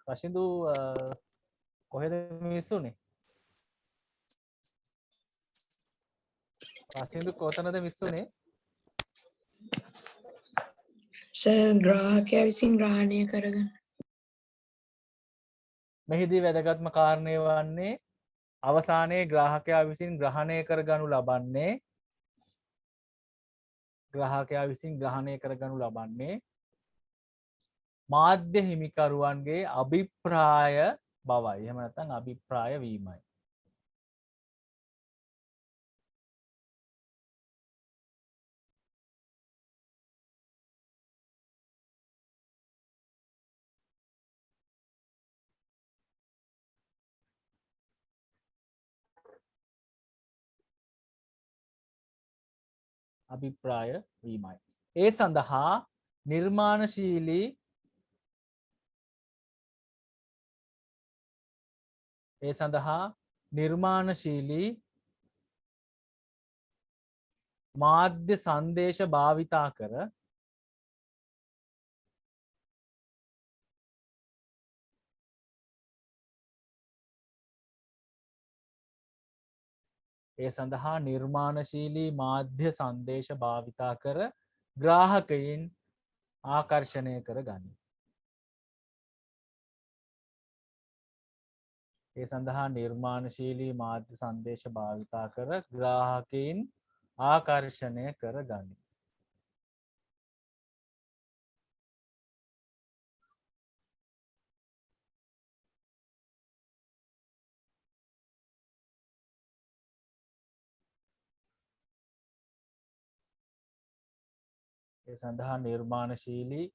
රශින්දු කොහෙද මිස්සුනේ? රශින්දු කොතනද මිස්සුනේ? ග්‍රාහකයා විසින් ග්‍රහණය කරගන්න. මෙහිදී වැදගත්ම කාරණය වන්නේ අවසානයේ ග්‍රාහකයා විසින් ග්‍රහණය කරගනු ලබන්නේ මාධ්‍ය හිමිකරුවන්ගේ අභිප්‍රාය බවයි. එහෙම නැත්නම් අභිප්‍රාය වීමයි. අභිප්‍රාය වීමයි. ඒ සඳහා නිර්මාණශීලී මාධ්‍ය සංදේශ භාවිතා කර ග්‍රාහකයින් ආකර්ෂණය කර ගනී. ඒ සඳහා නිර්මාණශීලී මාධ්‍ය සංදේශ භාවිතා කර ග්‍රාහකයින් ආකර්ෂණය කර ගනී. ඒ සඳහා නිර්මාණශීලී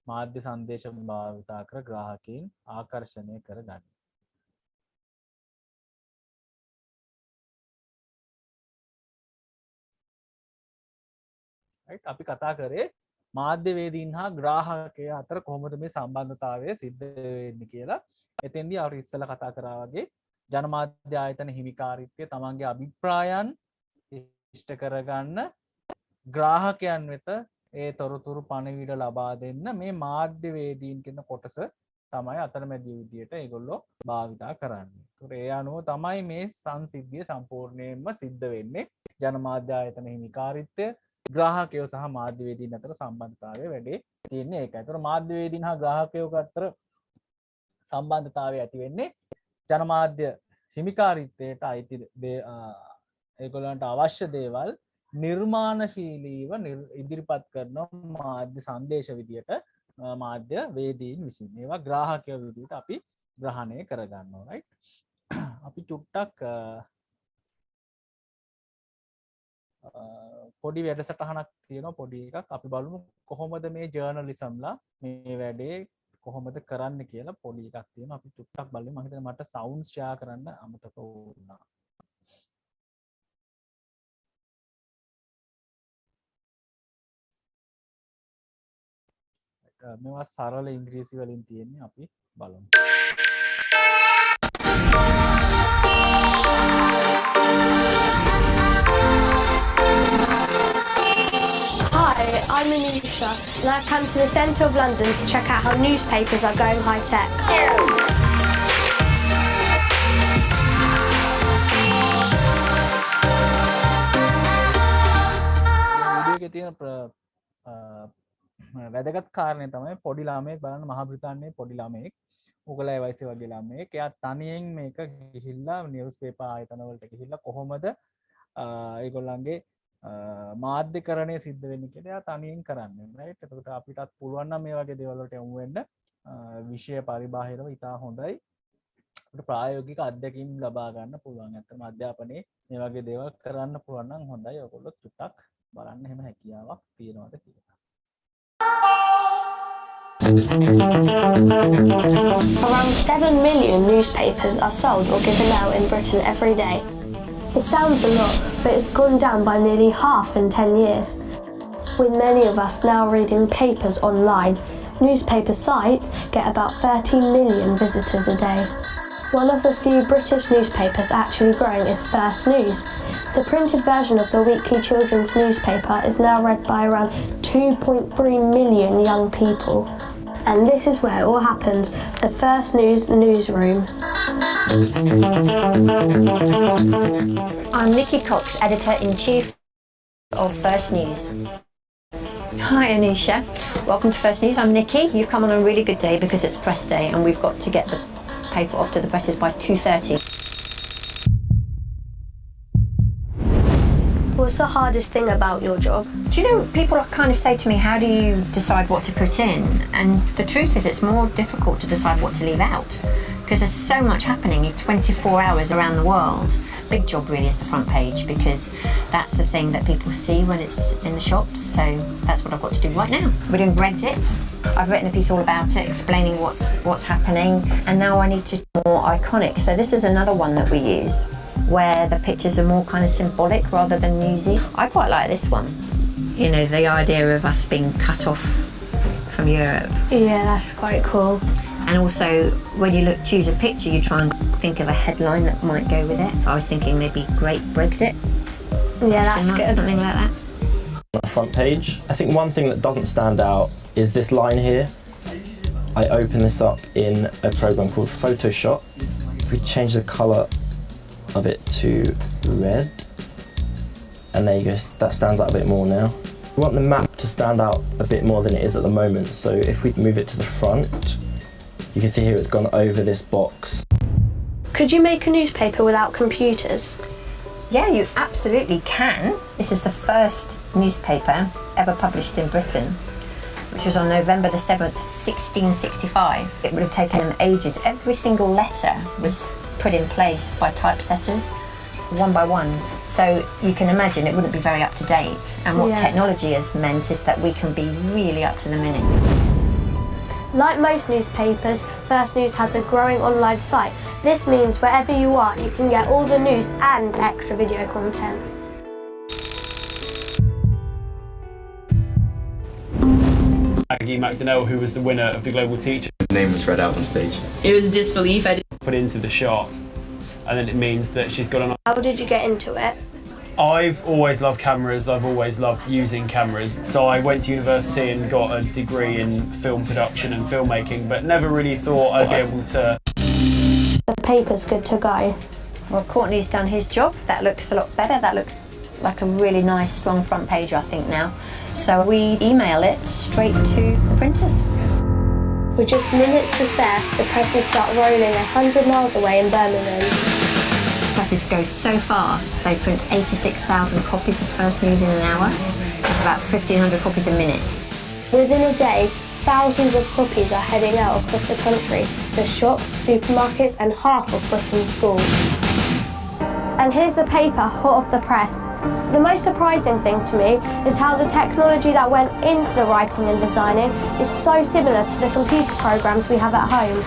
මාධ්‍ය සංදේශ භාවිතා කර ග්‍රාහකයින් ආකර්ෂණය කර ගනී. අපි කතා කරේ මාධ්‍යවේදීන් හා ග්‍රාහකය අතර කොහොමද මේ සම්බන්ධතාවය සිද්ධ වෙන්නේ කියලා. එතෙන්දී අපි ඉස්සෙල්ලා කතා කරා වගේ ජනමාධ්‍ය ආයතන හිමිකාරීත්වය තමන්ගේ අභිප්‍රායන් ඉෂ්ට කරගන්න ග්‍රාහකයන් වෙත ඒ තොරතුරු පණිවිඩ ලබා දෙන්න මේ මාධ්‍යවේදීන් කියන කොටස තමයි අතරමැදි විදියට ඒගොල්ලෝ භාවිතා කරන්නේ. ඒතර ඒ අනුව තමයි මේ සංසිද්ධිය සම්පූර්ණයෙන්ම සිද්ධ වෙන්නේ. ජනමාධ්‍ය ආයතන හිමිකාරීත්වය ග්‍රාහකයෝ සහ මාධ්‍යවේදීන් අතර සම්බන්ධතාවය වැඩි තියෙන්නේ ඒකයි. ඒතර මාධ්‍යවේදීන් හා ග්‍රාහකයෝ අතර සම්බන්ධතාවය ඇති වෙන්නේ ජනමාධ්‍ය හිමිකාරීත්වයට අයිති ඒගොල්ලන්ට අවශ්‍ය දේවල් නිර්මාණශීලීව ඉදිරිපත් කරන මාධ්‍ය සංදේශ විදියට මාධ්‍ය වේදීන් විසින් ඒවා ග්‍රාහකයෝ විදිහට අපි ග්‍රහණය කරගන්නවා right අපි චුට්ටක් පොඩි වැඩසටහනක් තියෙනවා පොඩි එකක් අපි බලමු කොහොමද මේ ජර්නලිසම්ලා මේ වැඩේ කොහොමද කරන්න කියලා පොඩි එකක් තියෙනවා අපි චුට්ටක් බලමු මම හිතන්නේ මට සවුන්ඩ් ෂෙයා කරන්න අමතක වුණා මේවා සරල ඉංග්‍රීසි වලින් තියෙන්නේ අපි බලමු Hi, I'm Anisha and I've come to the centre of London to check out how newspapers are going high-tech. Video එකේ තියෙන වැදගත් කාරණය තමයි පොඩි ළමයෙක් බලන්න මහා බ්‍රිතාන්‍යයේ පොඩි ළමයෙක් උගලයි වයසේ වගේ ළමයෙක් එයා තනියෙන් මේක ගිහිල්ලා නිවුස් පේපර් ආයතන වලට ගිහිල්ලා කොහොමද ඒගොල්ලන්ගේ මාධ්‍යකරණය සිද්ධ වෙන්නේ කියලා එයා තනියෙන් කරන්නේ right එතකොට අපිටත් පුළුවන් නම් මේ වගේ දේවල් වලට යොමු වෙන්න විෂය පරිබාහිරව ඉතා හොඳයි අපිට ප්‍රායෝගික අත්දැකීම් ලබා ගන්න පුළුවන් අතන අධ්‍යාපනයේ මේ වගේ දේවල් කරන්න පුළුවන් නම් හොඳයි ඔයගොල්ලෝ චුට්ටක් බලන්න එහෙම හැකියාවක් තියෙනවද කියලා Around 7 million newspapers are sold or given out in Britain every day. It sounds a lot, but it's gone down by nearly half in 10 years. With many of us now reading papers online, newspaper sites get about 13 million visitors a day. One of the few British newspapers actually growing is First News. The printed version of the weekly children's newspaper is now read by around 2.3 million young people. And this is where it all happens, the First News newsroom. I'm Nikki Cox, Editor-in-Chief of First News. Hi Anisha, welcome to First News. I'm Nikki. You've come on a really good day because it's press day and we've got to get the paper off to the presses by 2:30. What's the hardest thing about your job? Do you know, people kind of say to me, how do you decide what to put in? And the truth is it's more difficult to decide what to leave out because there's so much happening in 24 hours around the world. Big job really is the front page because that's the thing that people see when it's in the shops, so that's what I've got to do right now. We're doing Brexit. I've written a piece all about it, explaining what's happening, and now I need to do more iconic. So this is another one that we use where the pictures are more kind of symbolic rather than newsy. I quite like this one. You know, the idea of us being cut off from Europe. Yeah, that's quite cool. And also, when you choose a picture, you try and think of a headline that might go with it. I was thinking maybe Great Brexit. Yeah, that's good. Something like that. On the front page, I think one thing that doesn't stand out is this line here. I open this up in a program called Photoshop. If we change the colour of it to red, and there you go, that stands out a bit more now. We want the map to stand out a bit more than it is at the moment, so if we move it to the front, you can see here it's gone over this box. Could you make a newspaper without computers? Yeah, you absolutely can. This is the first newspaper ever published in Britain, which was on November the 7th, 1665. It would have taken them ages. Every single letter was put in place by typesetters, one by one. So you can imagine it wouldn't be very up to date. And what technology has meant is that we can be really up to the minute. Like most newspapers, First News has a growing online site. This means wherever you are, you can get all the news and extra video content. Maggie McDonnell, who was the winner of the Global Teacher, name was read out on stage. It was disbelief. I put into the shot, and then it means that she's got an. How did you get into it? I've always loved cameras, I've always loved using cameras. So I went to university and got a degree in film production and filmmaking, but never really thought I'd be able to. The paper's good to go. Well, Courtney's done his job. That looks a lot better. That looks like a really nice, strong front page, I think, now. So we email it straight to the printers. With just minutes to spare, the presses start rolling 100 miles away in Birmingham. Presses go so fast, they print 86,000 copies of First News in an hour. It's about 1,500 copies a minute. Within a day, thousands of puppies are heading out across the country to shops, supermarkets and half of Britain's schools. And here's the paper hot off the press. The most surprising thing to me is how the technology that went into the writing and designing is so similar to the computer programs we have at home.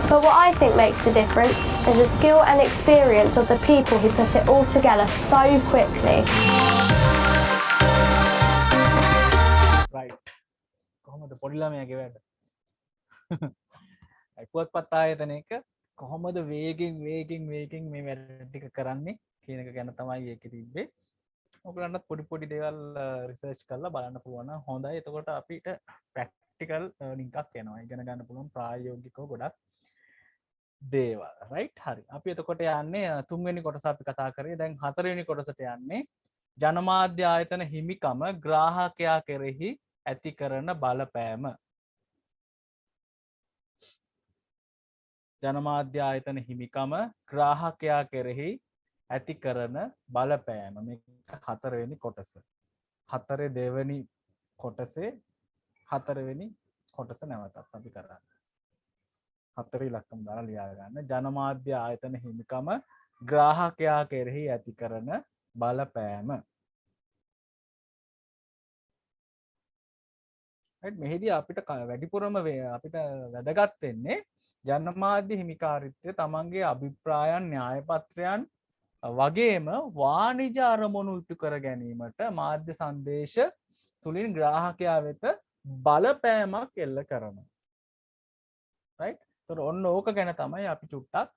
But what I think makes the difference is the skill and experience of the people who put it all together so quickly. right කොහොමද පොඩි ළමයාගේ වැඩ පුවත්පත් ආයතනයක කොහොමද වේගෙන් මේ වැඩ ටික කරන්නේ කියන එක ගැන තමයි ඒකේ තිබ්බේ. ඔයගලන්ට පොඩි දේවල් රිසර්ච් කරලා බලන්න පුළුවන් නම් හොඳයි. එතකොට අපිට ප්‍රැක්ටිකල් ලර්නින්ග් එකක් එනවා. ඉගෙන ගන්න පුළුවන් ප්‍රායෝගිකව ගොඩක් දේවල්. රයිට් හරි. අපි එතකොට යන්නේ තුන්වෙනි කොටස අපි කතා කරේ. දැන් හතරවෙනි කොටසට යන්නේ ජනමාධ්‍ය ආයතන හිමිකම ග්‍රාහකයා කෙරෙහි ඇති කරන බලපෑම. ජනමාධ්‍ය ආයතන හිමිකම ග්‍රාහකයා කෙරෙහි ඇති කරන බලපෑම. මේක හතරවෙනි කොටස. හතරේ දෙවෙනි කොටසේ හතරවෙනි කොටස නැවතත් අපි කරන්නේ. හතරේ ඉලක්කම දාලා ලියා ගන්න. ජනමාධ්‍ය ආයතන හිමිකම ග්‍රාහකයා කෙරෙහි ඇති කරන බලපෑම. මෙහිදී අපිට වැඩිපුරම අපිට වැදගත් වෙන්නේ ජනමාධ්‍ය හිමිකාරිත්වය තමන්ගේ අභිප්‍රායන් න්‍යායපත්‍රයන් වගේම වාණිජ අරමුණු ඉටු කර ගැනීමට මාධ්‍ය සංදේශ තුලින් ග්‍රාහකයා වෙත බලපෑමක් එල්ල කරනවා. right? ඒතර ඔන්න ඕක ගැන තමයි අපි චුට්ටක්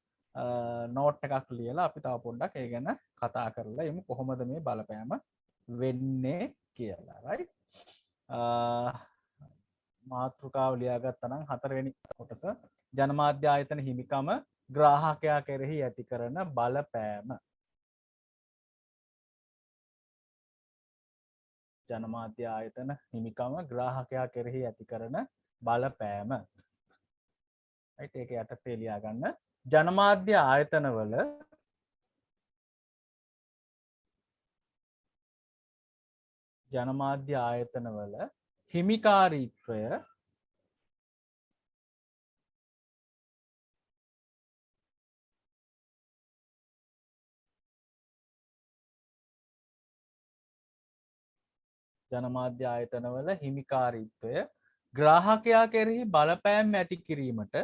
නෝට් එකක් ලියලා අපි තව පොඩ්ඩක් ඒ ගැන කතා කරලා යමු කොහොමද මේ බලපෑම වෙන්නේ කියලා. right? මාතෘකාව ලියාගත්තා නම් හතරවෙනි කොටස ජනමාධ්‍ය ආයතන හිමිකම ග්‍රාහකයා කෙරෙහි ඇති කරන බලපෑම. ජනමාධ්‍ය ආයතන හිමිකම ග්‍රාහකයා කෙරෙහි ඇති කරන බලපෑම. right ඒක යටතේ ලියා ගන්න. ජනමාධ්‍ය ආයතනවල හිමිකාරීත්වය ජනමාධ්‍ය ආයතනවල හිමිකාරීත්වය ග්‍රාහකයා කෙරෙහි බලපෑම් ඇති කිරීමට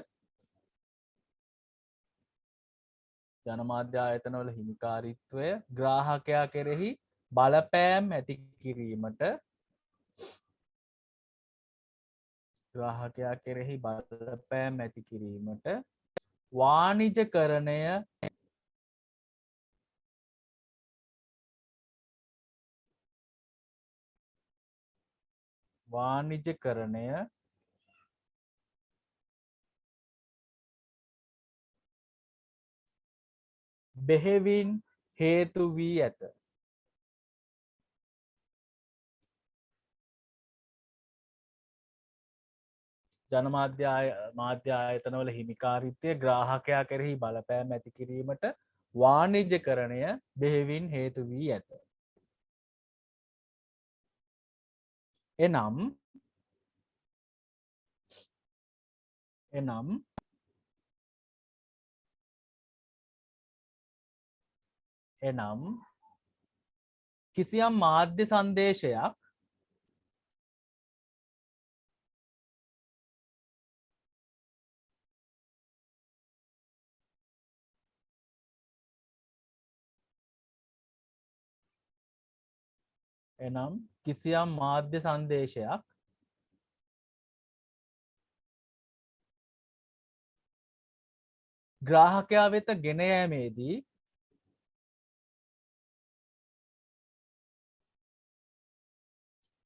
ජනමාධ්‍ය ආයතනවල හිමිකාරීත්වය ග්‍රාහකයා කෙරෙහි බලපෑම් ඇති කිරීමට ග්‍රාහකයා කෙරෙහි බලපෑම් ඇති කිරීමට වාණිජකරණය බෙහෙවින් හේතු වී ඇත. ජනමාධ්‍ය මාධ්‍ය ආයතනවල හිමිකාරීත්වය ග්‍රාහකයා කෙරෙහි බලපෑම් ඇති කිරීමට වාණිජකරණය බෙහෙවින් හේතු වී ඇත.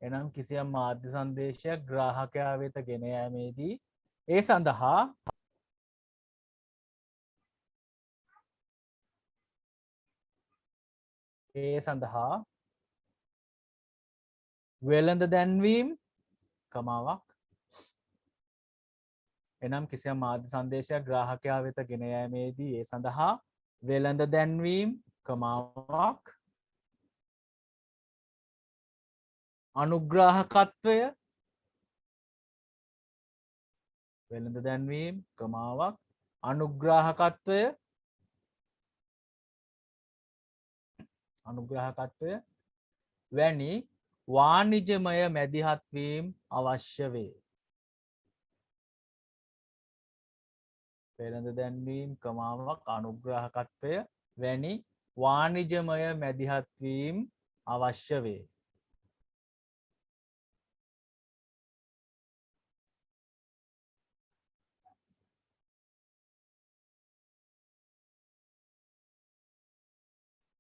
එනම් කිසියම් මාධ්‍ය සංදේශයක් ග්‍රාහකයා වෙත ගෙන යාමේදී ඒ සඳහා වෙළඳ දැන්වීම් කමාවක් එනම් කිසියම් මාධ්‍ය සංදේශයක් ග්‍රාහකයා වෙත ගෙන යාමේදී ඒ සඳහා වෙළඳ දැන්වීම් කමාවක් අනුග්‍රාහකත්වය වෙළඳ දැන්වීම කමාවක් අනුග්‍රාහකත්වය වැනි වාණිජමය මැදිහත්වීම් අවශ්‍ය වේ. වෙළඳ දැන්වීම් කමාවක් අනුග්‍රාහකත්වය වැනි වාණිජමය මැදිහත්වීම් අවශ්‍ය වේ.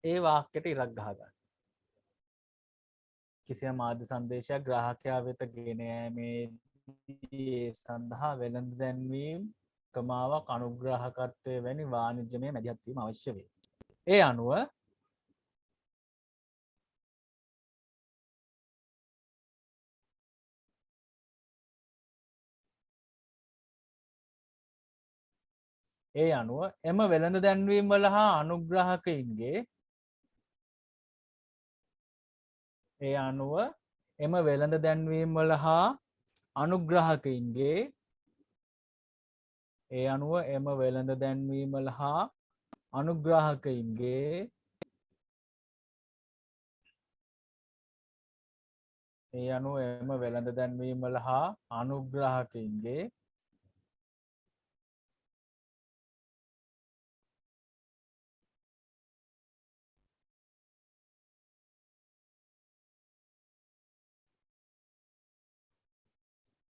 ඒ වාක්‍යයට ඉරක් ගහගන්න. කිසියම් මාධ්‍ය සංදේශයක් ග්‍රාහකයා වෙත ගෙන යාමේදී සඳහා වෙළඳ දැන්වීම් කමාවක් අනුග්‍රාහකත්වය වැනි වාණිජමය මැදිහත්වීම අවශ්‍ය වේ. ඒ අනුව එම වෙළඳ දැන්වීම් වල හා අනුග්‍රාහකයින්ගේ එම වෙළඳ දැන්වීම් වල හා අනුග්‍රාහකයින්ගේ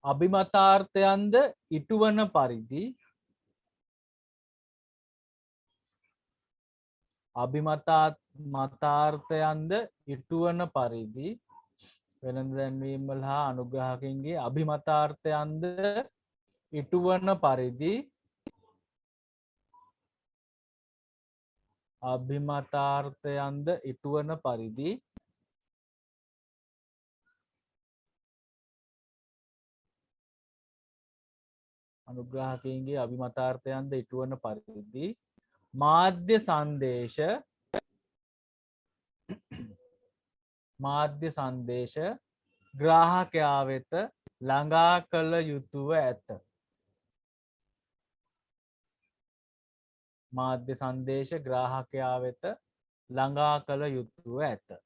අභිමතාර්ථයන්ද ඉටුවන පරිදි වෙළඳ දැන්වීම් වල හා අනුග්‍රාහකයින්ගේ අභිමතාර්ථයන්ද ඉටුවන පරිදි මාධ්‍ය සංදේශ ග්‍රාහකයා වෙත ළඟා කළ යුතුව ඇත. මාධ්‍ය සංදේශ ග්‍රාහකයා වෙත ළඟා කළ යුතුව ඇත.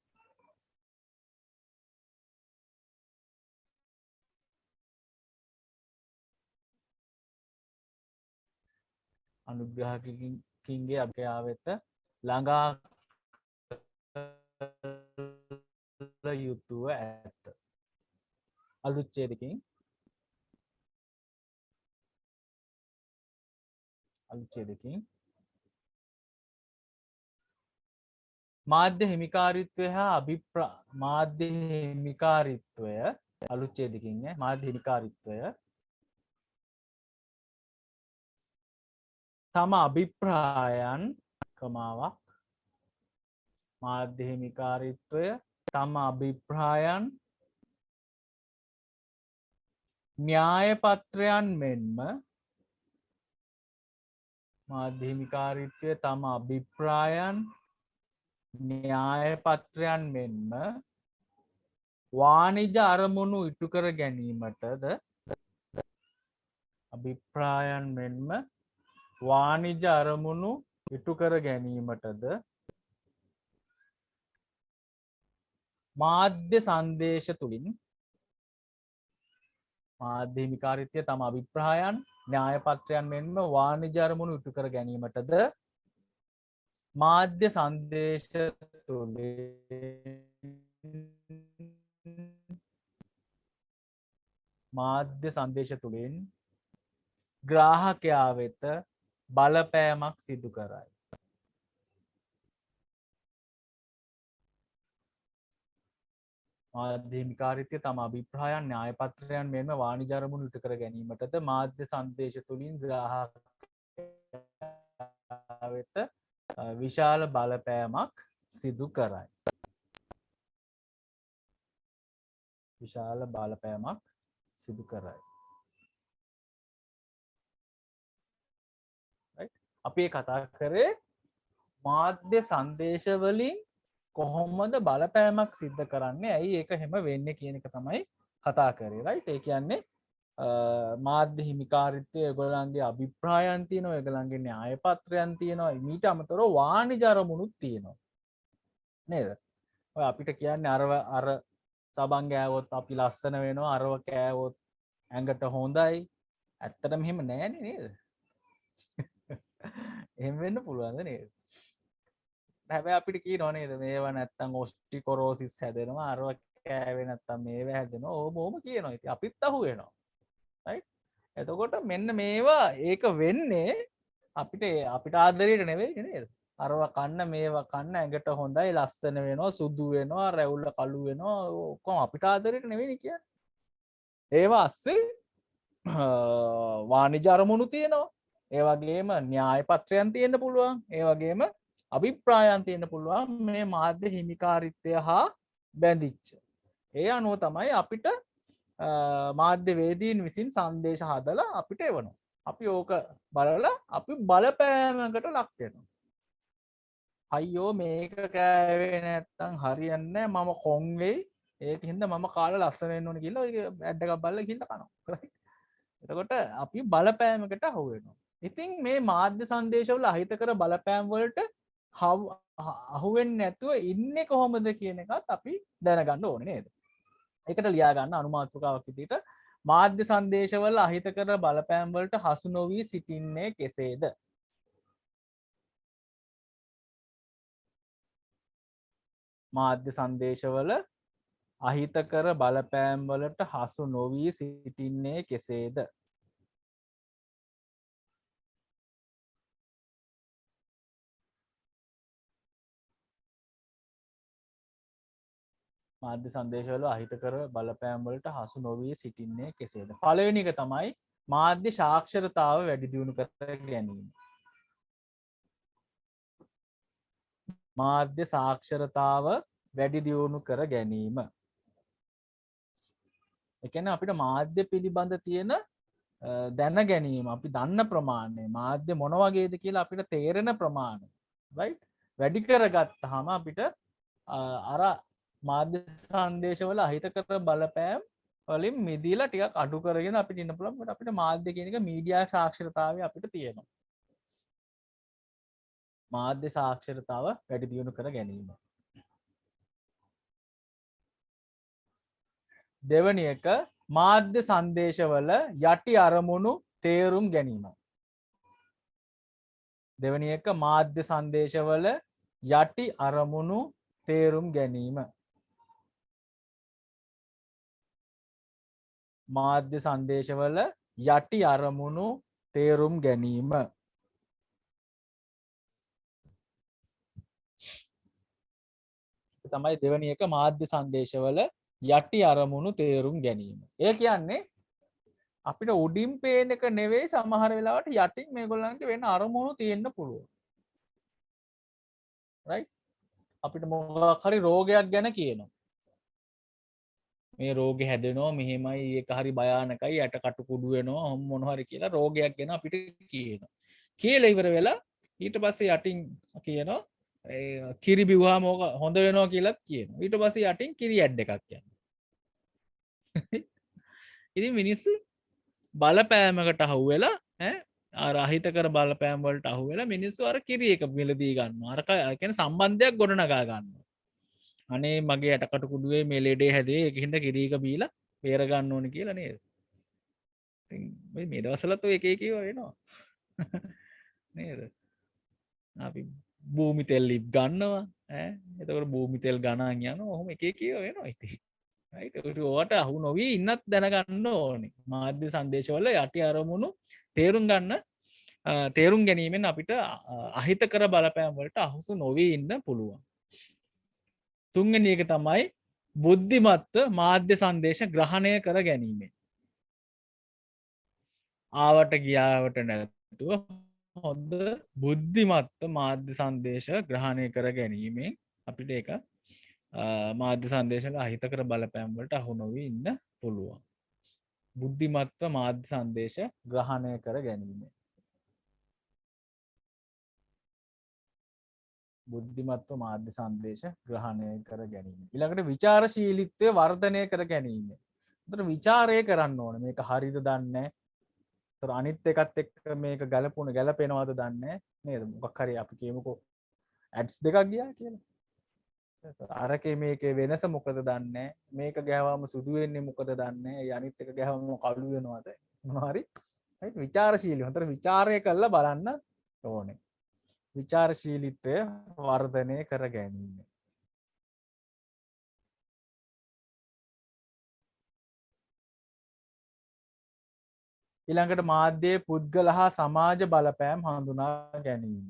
අනුග්‍රාහකයින්ගේ අභියා වෙත ළඟා කළ යුතුව ඇත. අලුත් ඡේදකින් මාධ්‍ය හිමිකාරීත්වය හා මාධ්‍ය හිමිකාරීත්වය අලුත් ඡේදකින් මාධ්‍ය හිමිකාරීත්වය තම අභිප්‍රායන් කමාවක් මාධ්‍ය හිමිකාරීත්වය තම අභිප්‍රායන් න්‍යාය පත්‍රයන් මෙන්ම මාධ්‍ය හිමිකාරීත්වය තම අභිප්‍රායන් න්‍යාය පත්‍රයන් මෙන්ම වාණිජ අරමුණු ඉටු කර ගැනීමටද මාධ්‍ය සංදේශ තුළින් මාධ්‍ය හිමිකාරීත්වය තම අභිප්‍රායන් න්‍යාය පත්‍රයන් මෙන්ම වාණිජ අරමුණු ඉටු කර ගැනීමටද මාධ්‍ය සංදේශ තුළින් ග්‍රාහකයා වෙත බලපෑමක් සිදු කරයි. මාධ්‍ය හිමිකාරීත්වය තම අභිප්‍රායන් න්‍යාය පත්‍රයන් මෙන්ම වාණිජ අරමුණු ඉටු කර ගැනීමටද මාධ්‍ය සංදේශ තුළින් ග්‍රාහකයා වෙත විශාල බලපෑමක් සිදු කරයි. අපි කතා කරේ මාධ්‍ය සංදේශ වලින් කොහොමද බලපෑමක් සිද්ධ කරන්නේ ඇයි ඒක හැම වෙන්නේ කියන එක තමයි කතා කරේ. රයිට්? ඒ කියන්නේ මාධ්‍ය හිමිකාරිත්වය ඒගොල්ලන්ගේ අභිප්‍රායන් තියෙනවා ඒගොල්ලන්ගේ න්‍යාය පත්‍රයන් තියෙනවා ඊට අමතරව වාණිජ අරමුණුත් තියෙනවා නේද ඔය අපිට කියන්නේ අර සබන් ගෑවොත් අපි ලස්සන වෙනවා අරව කෑවොත් ඇඟට හොඳයි ඇත්තටම එහෙම නෑනේ නේද එහෙම වෙන්න පුළුවන්ද නේද හැබැයි අපිට කියනවා නේද මේවා නැත්තම් ඔස්ටිකොරෝසිස් හැදෙනවා අරව කෑවේ නැත්තම් මේවා හැදෙනවා ඕම කියනවා ඉතින් අපිත් අහු වෙනවා right එතකොට මෙන්න මේවා ඒක වෙන්නේ අපිට ආදරයට නෙවෙයි නේද අරව කන්න මේවා කන්න ඇඟට හොඳයි ලස්සන වෙනවා සුදු වෙනවා රැවුල කළු වෙනවා ඔක්කොම අපිට ආදරයට නෙවෙයි කියන්නේ ඒවා අස්සේ වාණිජ අරමුණු තියෙනවා ඒ වගේම න්‍යාය පත්‍රයන් තියෙන්න පුළුවන් ඒ වගේම අභිප්‍රායන් තියෙන්න පුළුවන් මේ මාධ්‍ය හිමිකාරිත්වය හා බැඳිච්ච ඒ අනුව තමයි අපිට මාධ්‍යවේදීන් විසින් සංදේශ හදලා අපිට එවනවා අපි ඕක බලලා අපි බලපෑමකට ලක් වෙනවා අයියෝ මේක කෑවේ නැත්තම් හරියන්නේ නැහැ මම කොන් වෙයි ඒක හින්දා මම කාලා ලස්සන වෙන්න ඕනේ කියලා ඒක ඇඩ් එකක් බලලා ගිහිල්ලා කනවා එතකොට අපි බලපෑමකට අහු වෙනවා ඉතින් මේ මාධ්‍ය සංදේශවල අහිතකර බලපෑම් වලට අහු වෙන්නේ නැතුව ඉන්නේ කොහොමද කියන එකත් අපි දැනගන්න ඕනේ නේද ඒකට ලියා ගන්න අනුමාතෘකාවක් විදිහට මාධ්‍ය සංදේශවල අහිතකර බලපෑම් වලට හසු නොවි සිටින්නේ කෙසේද මාධ්‍ය සංදේශවල අහිතකර බලපෑම් වලට හසු නොවි සිටින්නේ කෙසේද මාධ්‍ය සංදේශවල අහිතකර බලපෑම් වලට හසු නොවී සිටින්නේ කෙසේද පළවෙනි එක තමයි මාධ්‍ය සාක්ෂරතාව වැඩි දියුණු කර ගැනීම මාධ්‍ය සාක්ෂරතාව වැඩි දියුණු කර ගැනීම ඒ කියන්නේ අපිට මාධ්‍ය පිළිබඳ තියෙන දැන ගැනීම අපි දන්න ප්‍රමාණය මාධ්‍ය මොන වගේද කියලා අපිට තේරෙන ප්‍රමාණය right වැඩි කරගත්තාම අපිට අර මාධ්‍ය සංදේශවල අහිතකර බලපෑම් වලින් මිදීලා ටිකක් අඩු කරගෙන අපිට ඉන්න පුළුවන් මොකද අපිට මාධ්‍ය කියන එක මීඩියා සාක්ෂරතාවය අපිට තියෙනවා මාධ්‍ය සාක්ෂරතාව වැඩි දියුණු කර ගැනීම දෙවැනි එක මාධ්‍ය සංදේශවල යටි අරමුණු තේරුම් ගැනීම දෙවැනි එක මාධ්‍ය සංදේශවල යටි අරමුණු තේරුම් ගැනීම මාධ්‍ය සංදේශවල යටි අරමුණු තේරුම් ගැනීම තමයි දෙවැනි එක මාධ්‍ය සංදේශවල යටි අරමුණු තේරුම් ගැනීම. ඒ කියන්නේ අපිට උඩින් පේන එක නෙවෙයි සමහර වෙලාවට යටින් මේගොල්ලන්ගේ වෙන අරමුණු තියෙන්න පුළුවන්. right? අපිට මොකක් හරි රෝගයක් ගැන කියනවා. මේ රෝගේ හැදෙනවා මෙහෙමයි ඒක හරි භයානකයි යට කටු කුඩු වෙනවා මොන හරි කියලා රෝගයක් ගැන අපිට කියනවා. කියලා ඉවර වෙලා ඊට පස්සේ යටින් කියනවා කිරි බිව්වම ඕක හොඳ වෙනවා කියලාත් කියනවා. ඊට පස්සේ යටින් කිරි ඇඩ් එකක් යනවා. ඉතින් මිනිස්සු බලපෑමකට අහු වෙලා අර අහිතකර බලපෑම් වලට අහු වෙලා මිනිස්සු අර කිරි එක මිලදී ගන්නවා. අර කියන්නේ සම්බන්ධයක් ගොඩනගා ගන්නවා. අනේ මගේ යටකට කුඩුවේ මේ ලෙඩේ හැදේ ඒකින්ද කිරි එක බීලා බේර ගන්න ඕනේ කියලා නේද? ඉතින් මේ දවස්වලත් ඔය එක එක ඒවා වෙනවා. නේද? අපි භූමි තෙල් ලිප් ගන්නවා එතකොට භූමි තෙල් ගණන් යනවා ඔහොම එක එක ඒවා වෙනවා ඉතින් right ඒකට ඔයාට අහු නොවි ඉන්නත් දැනගන්න ඕනේ මාධ්‍ය සංදේශවල යටි අරමුණු තේරුම් ගැනීමෙන් අපිට අහිතකර බලපෑම් වලට අහසු නොවි ඉන්න පුළුවන් තුන්වෙනි එක තමයි බුද්ධිමත්ව මාධ්‍ය සංදේශ ග්‍රහණය කර ගැනීම ආවට ගියාවට නැතුව හොඳ බුද්ධිමත්ව මාධ්‍ය සංදේශ ග්‍රහණය කර ගැනීමෙන් අපිට ඒක මාධ්‍ය සංදේශවල අහිතකර බලපෑම් වලට අහු නොවි ඉන්න පුළුවන්. බුද්ධිමත්ව මාධ්‍ය සංදේශ ග්‍රහණය කර ගැනීම. බුද්ධිමත්ව මාධ්‍ය සංදේශ ග්‍රහණය කර ගැනීම. ඊළඟට විචාරශීලීත්වය වර්ධනය කර ගැනීම. උතර ਵਿਚාරය කරන්න ඕනේ. මේක හරිද දන්නේ නැහැ. උතර අනිත් එකත් එක්ක මේක ගැලපෙනවද දන්නේ නැහැ. නේද? මොකක් හරි අපි කියමුකෝ ඇඩ්ස් දෙකක් ගියා කියලා. අරකේ මේකේ වෙනස මොකද දන්නේ නැහැ. මේක ගෑවම සුදු වෙන්නේ මොකද දන්නේ නැහැ. අනිත් එක ගෑවම කළු වෙනවද මොනවා හරි. right විචාරශීලී. හොඳට විචාරය කරලා බලන්න ඕනේ. විචාරශීලීත්වය වර්ධනය කර ගැනීම. ඊළඟට මාධ්‍යයේ පුද්ගල හා සමාජ බලපෑම් හඳුනා ගැනීම.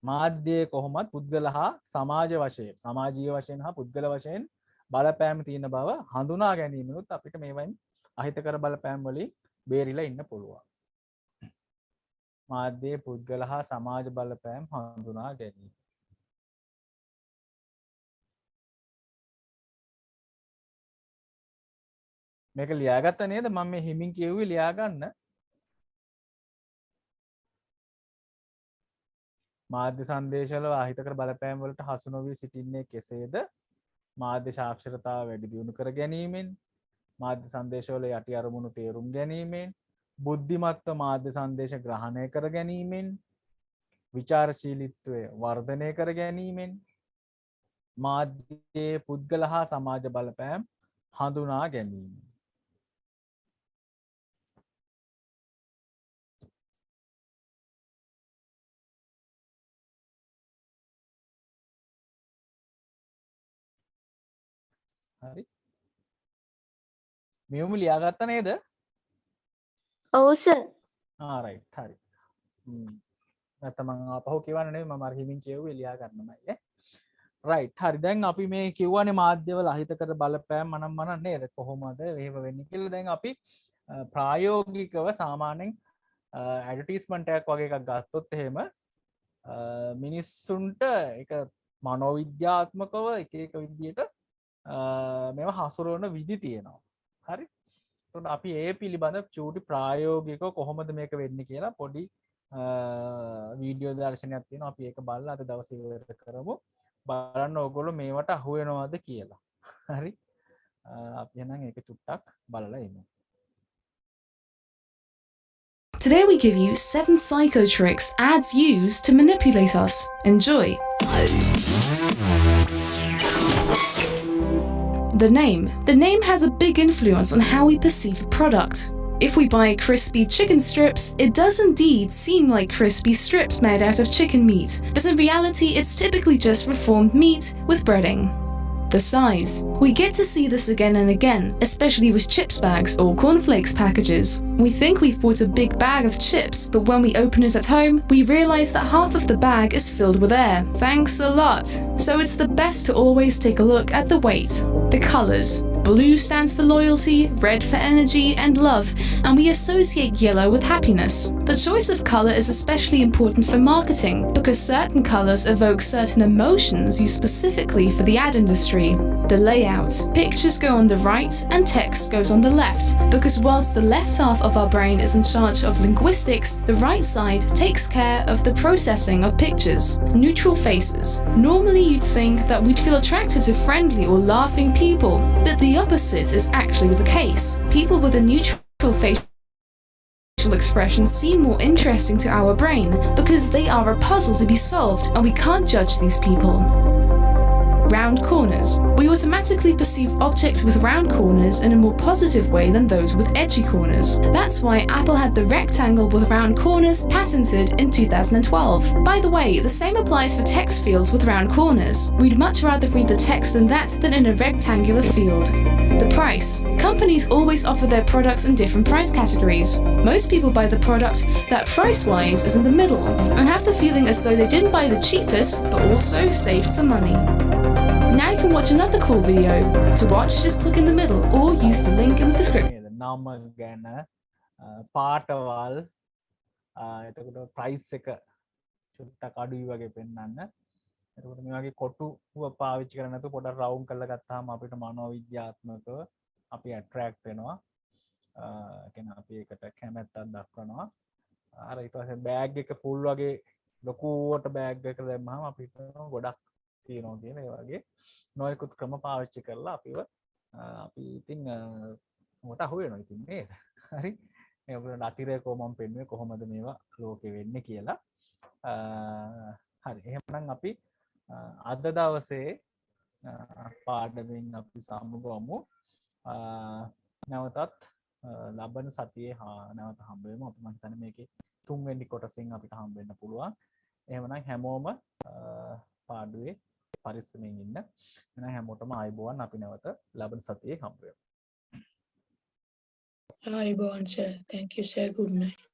මාධ්‍යයේ කොහොමත් පුද්ගල හා සමාජ වශයෙන් සමාජීය වශයෙන් හා පුද්ගල වශයෙන් බලපෑම් තියෙන බව හඳුනා ගැනීමනොත් අපිට මේවයින් අහිතකර බලපෑම් වලින් බේරිලා ඉන්න පුළුවන්. මාධ්‍යයේ පුද්ගල හා සමාජ බලපෑම් හඳුනා ගැනීම. මේක ලියාගත්ත නේද? මම මේ හිමින් කියුවේ ලියාගන්න. මාධ්‍ය සංදේශවල අහිතකර බලපෑම් වලට හසු නොවී සිටින්නේ කෙසේද? මාධ්‍ය සාක්ෂරතාව වැඩි දියුණු කර ගැනීමෙන්, මාධ්‍ය සංදේශවල යටි අරමුණු තේරුම් ගැනීමෙන්, බුද්ධිමත්ව මාධ්‍ය සංදේශ ග්‍රහණය කර ගැනීමෙන්, විචාරශීලීත්වය වර්ධනය කර ගැනීමෙන්, මාධ්‍යයේ පුද්ගල හා සමාජ බලපෑම් හඳුනා ගැනීම. හරි. මෙවුම ලියාගත්ත නේද? ඔව් සර්. right හරි. නැත්නම් මම ආපහු කියවන්න නෙවෙයි මම අර හිමින් කියුවේ ලියා ගන්නමයි ඈ. right හරි. දැන් අපි මේ කියවනේ මාධ්‍යවල අහිතකර බලපෑම් මනම් නේද? කොහොමද එහෙම වෙන්නේ කියලා. දැන් අපි ප්‍රායෝගිකව සාමාන්‍යයෙන් ඇඩ්වර්ටයිස්මන්ට් එකක් වගේ එකක් ගත්තොත් එහෙම මිනිස්සුන්ට ඒක මනෝවිද්‍යාත්මකව එක එක විදියට මේවා හසුරවන විදි තියෙනවා. හරි. එතකොට අපි ඒ පිළිබඳ චූටි ප්‍රායෝගිකව කොහොමද මේක වෙන්නේ කියලා පොඩි වීඩියෝ දර්ශනයක් තියෙනවා. අපි ඒක බලලා අද දවසේ ඉවර කරමු. බලන්න ඕගොල්ලෝ මේවට අහු වෙනවද කියලා. හරි. අපි එහෙනම් ඒක චුට්ටක් බලලා එමු. Today we give you 7 psycho tricks ads use to manipulate us. Enjoy! The name. The name has a big influence on how we perceive a product. If we buy crispy chicken strips, it does indeed seem like crispy strips made out of chicken meat, but in reality it's typically just reformed meat with breading. The size. We get to see this again and again, especially with chips bags or cornflakes packages. We think we've bought a big bag of chips, but when we open it at home, we realise that half of the bag is filled with air. Thanks a lot! So it's the best to always take a look at the weight. The colours. Blue stands for loyalty, red for energy and love, and we associate yellow with happiness. The choice of colour is especially important for marketing because certain colours evoke certain emotions used specifically for the ad industry. The layout. Pictures go on the right and text goes on the left because whilst the left half of our brain is in charge of linguistics, the right side takes care of the processing of pictures. Neutral faces. Normally you'd think that we'd feel attracted to friendly or laughing people, but the opposite is actually the case. People with a neutral facial expression seem more interesting to our brain because they are a puzzle to be solved and we can't judge these people. Round corners. We automatically perceive objects with round corners in a more positive way than those with edgy corners. That's why Apple had the rectangle with round corners patented in 2012. By the way, the same applies for text fields with round corners. We'd much rather read the text in that than in a rectangular field. The price. Companies always offer their products in different price categories. Most people buy the product that price-wise is in the middle and have the feeling as though they didn't buy the cheapest but also saved some money. Now you can watch another cool video. To watch, just click in the middle or use the link in the description. නම ගැන පාටවල් එතකොට price එක චුට්ටක් අඩුයි වගේ පෙන්වන්න. එතකොට මේ වගේ කොටුව පාවිච්චි කරන්නේ නැතුව පොඩක් රවුන්ඩ් කරලා ගත්තාම අපිට මනෝවිද්‍යාත්මකව අපි ඇට්‍රැක්ට් වෙනවා. කියන්නේ අපි ඒකට කැමැත්තක් දක්වනවා. අර ඊට පස්සේ බෑග් එක ෆුල් වගේ ලොකුවට බෑග් එක දැම්මම අපිට ගොඩක් තියෙනවා කියන ඒ වගේ නොයෙකුත් ක්‍රම පාවිච්චි කරලා අපිව අපි ඉතින් මොකට අහු වෙනවා ඉතින් නේද? හරි. මේ අපිට අතිරේකව මම පෙන්වුවේ කොහොමද මේවා ලෝකෙ වෙන්නේ කියලා. හරි. එහෙනම් අපි අද දවසේ පාඩමෙන් අපි සමුගමු. නැවතත් ලබන සතියේ නැවත හම්බ වෙමු. අපි මම හිතන්නේ මේකේ 3 වෙනි කොටසෙන් අපිට හම්බ වෙන්න පුළුවන්. එහෙමනම් හැමෝම පාඩුවේ පරිස්සමෙන් ඉන්න. එහෙනම් හැමෝටම ආයුබෝවන්. අපි නැවත ලබන සතියේ හම්බ වෙමු. Hi, Bon sir. Thank you, sir. Good night.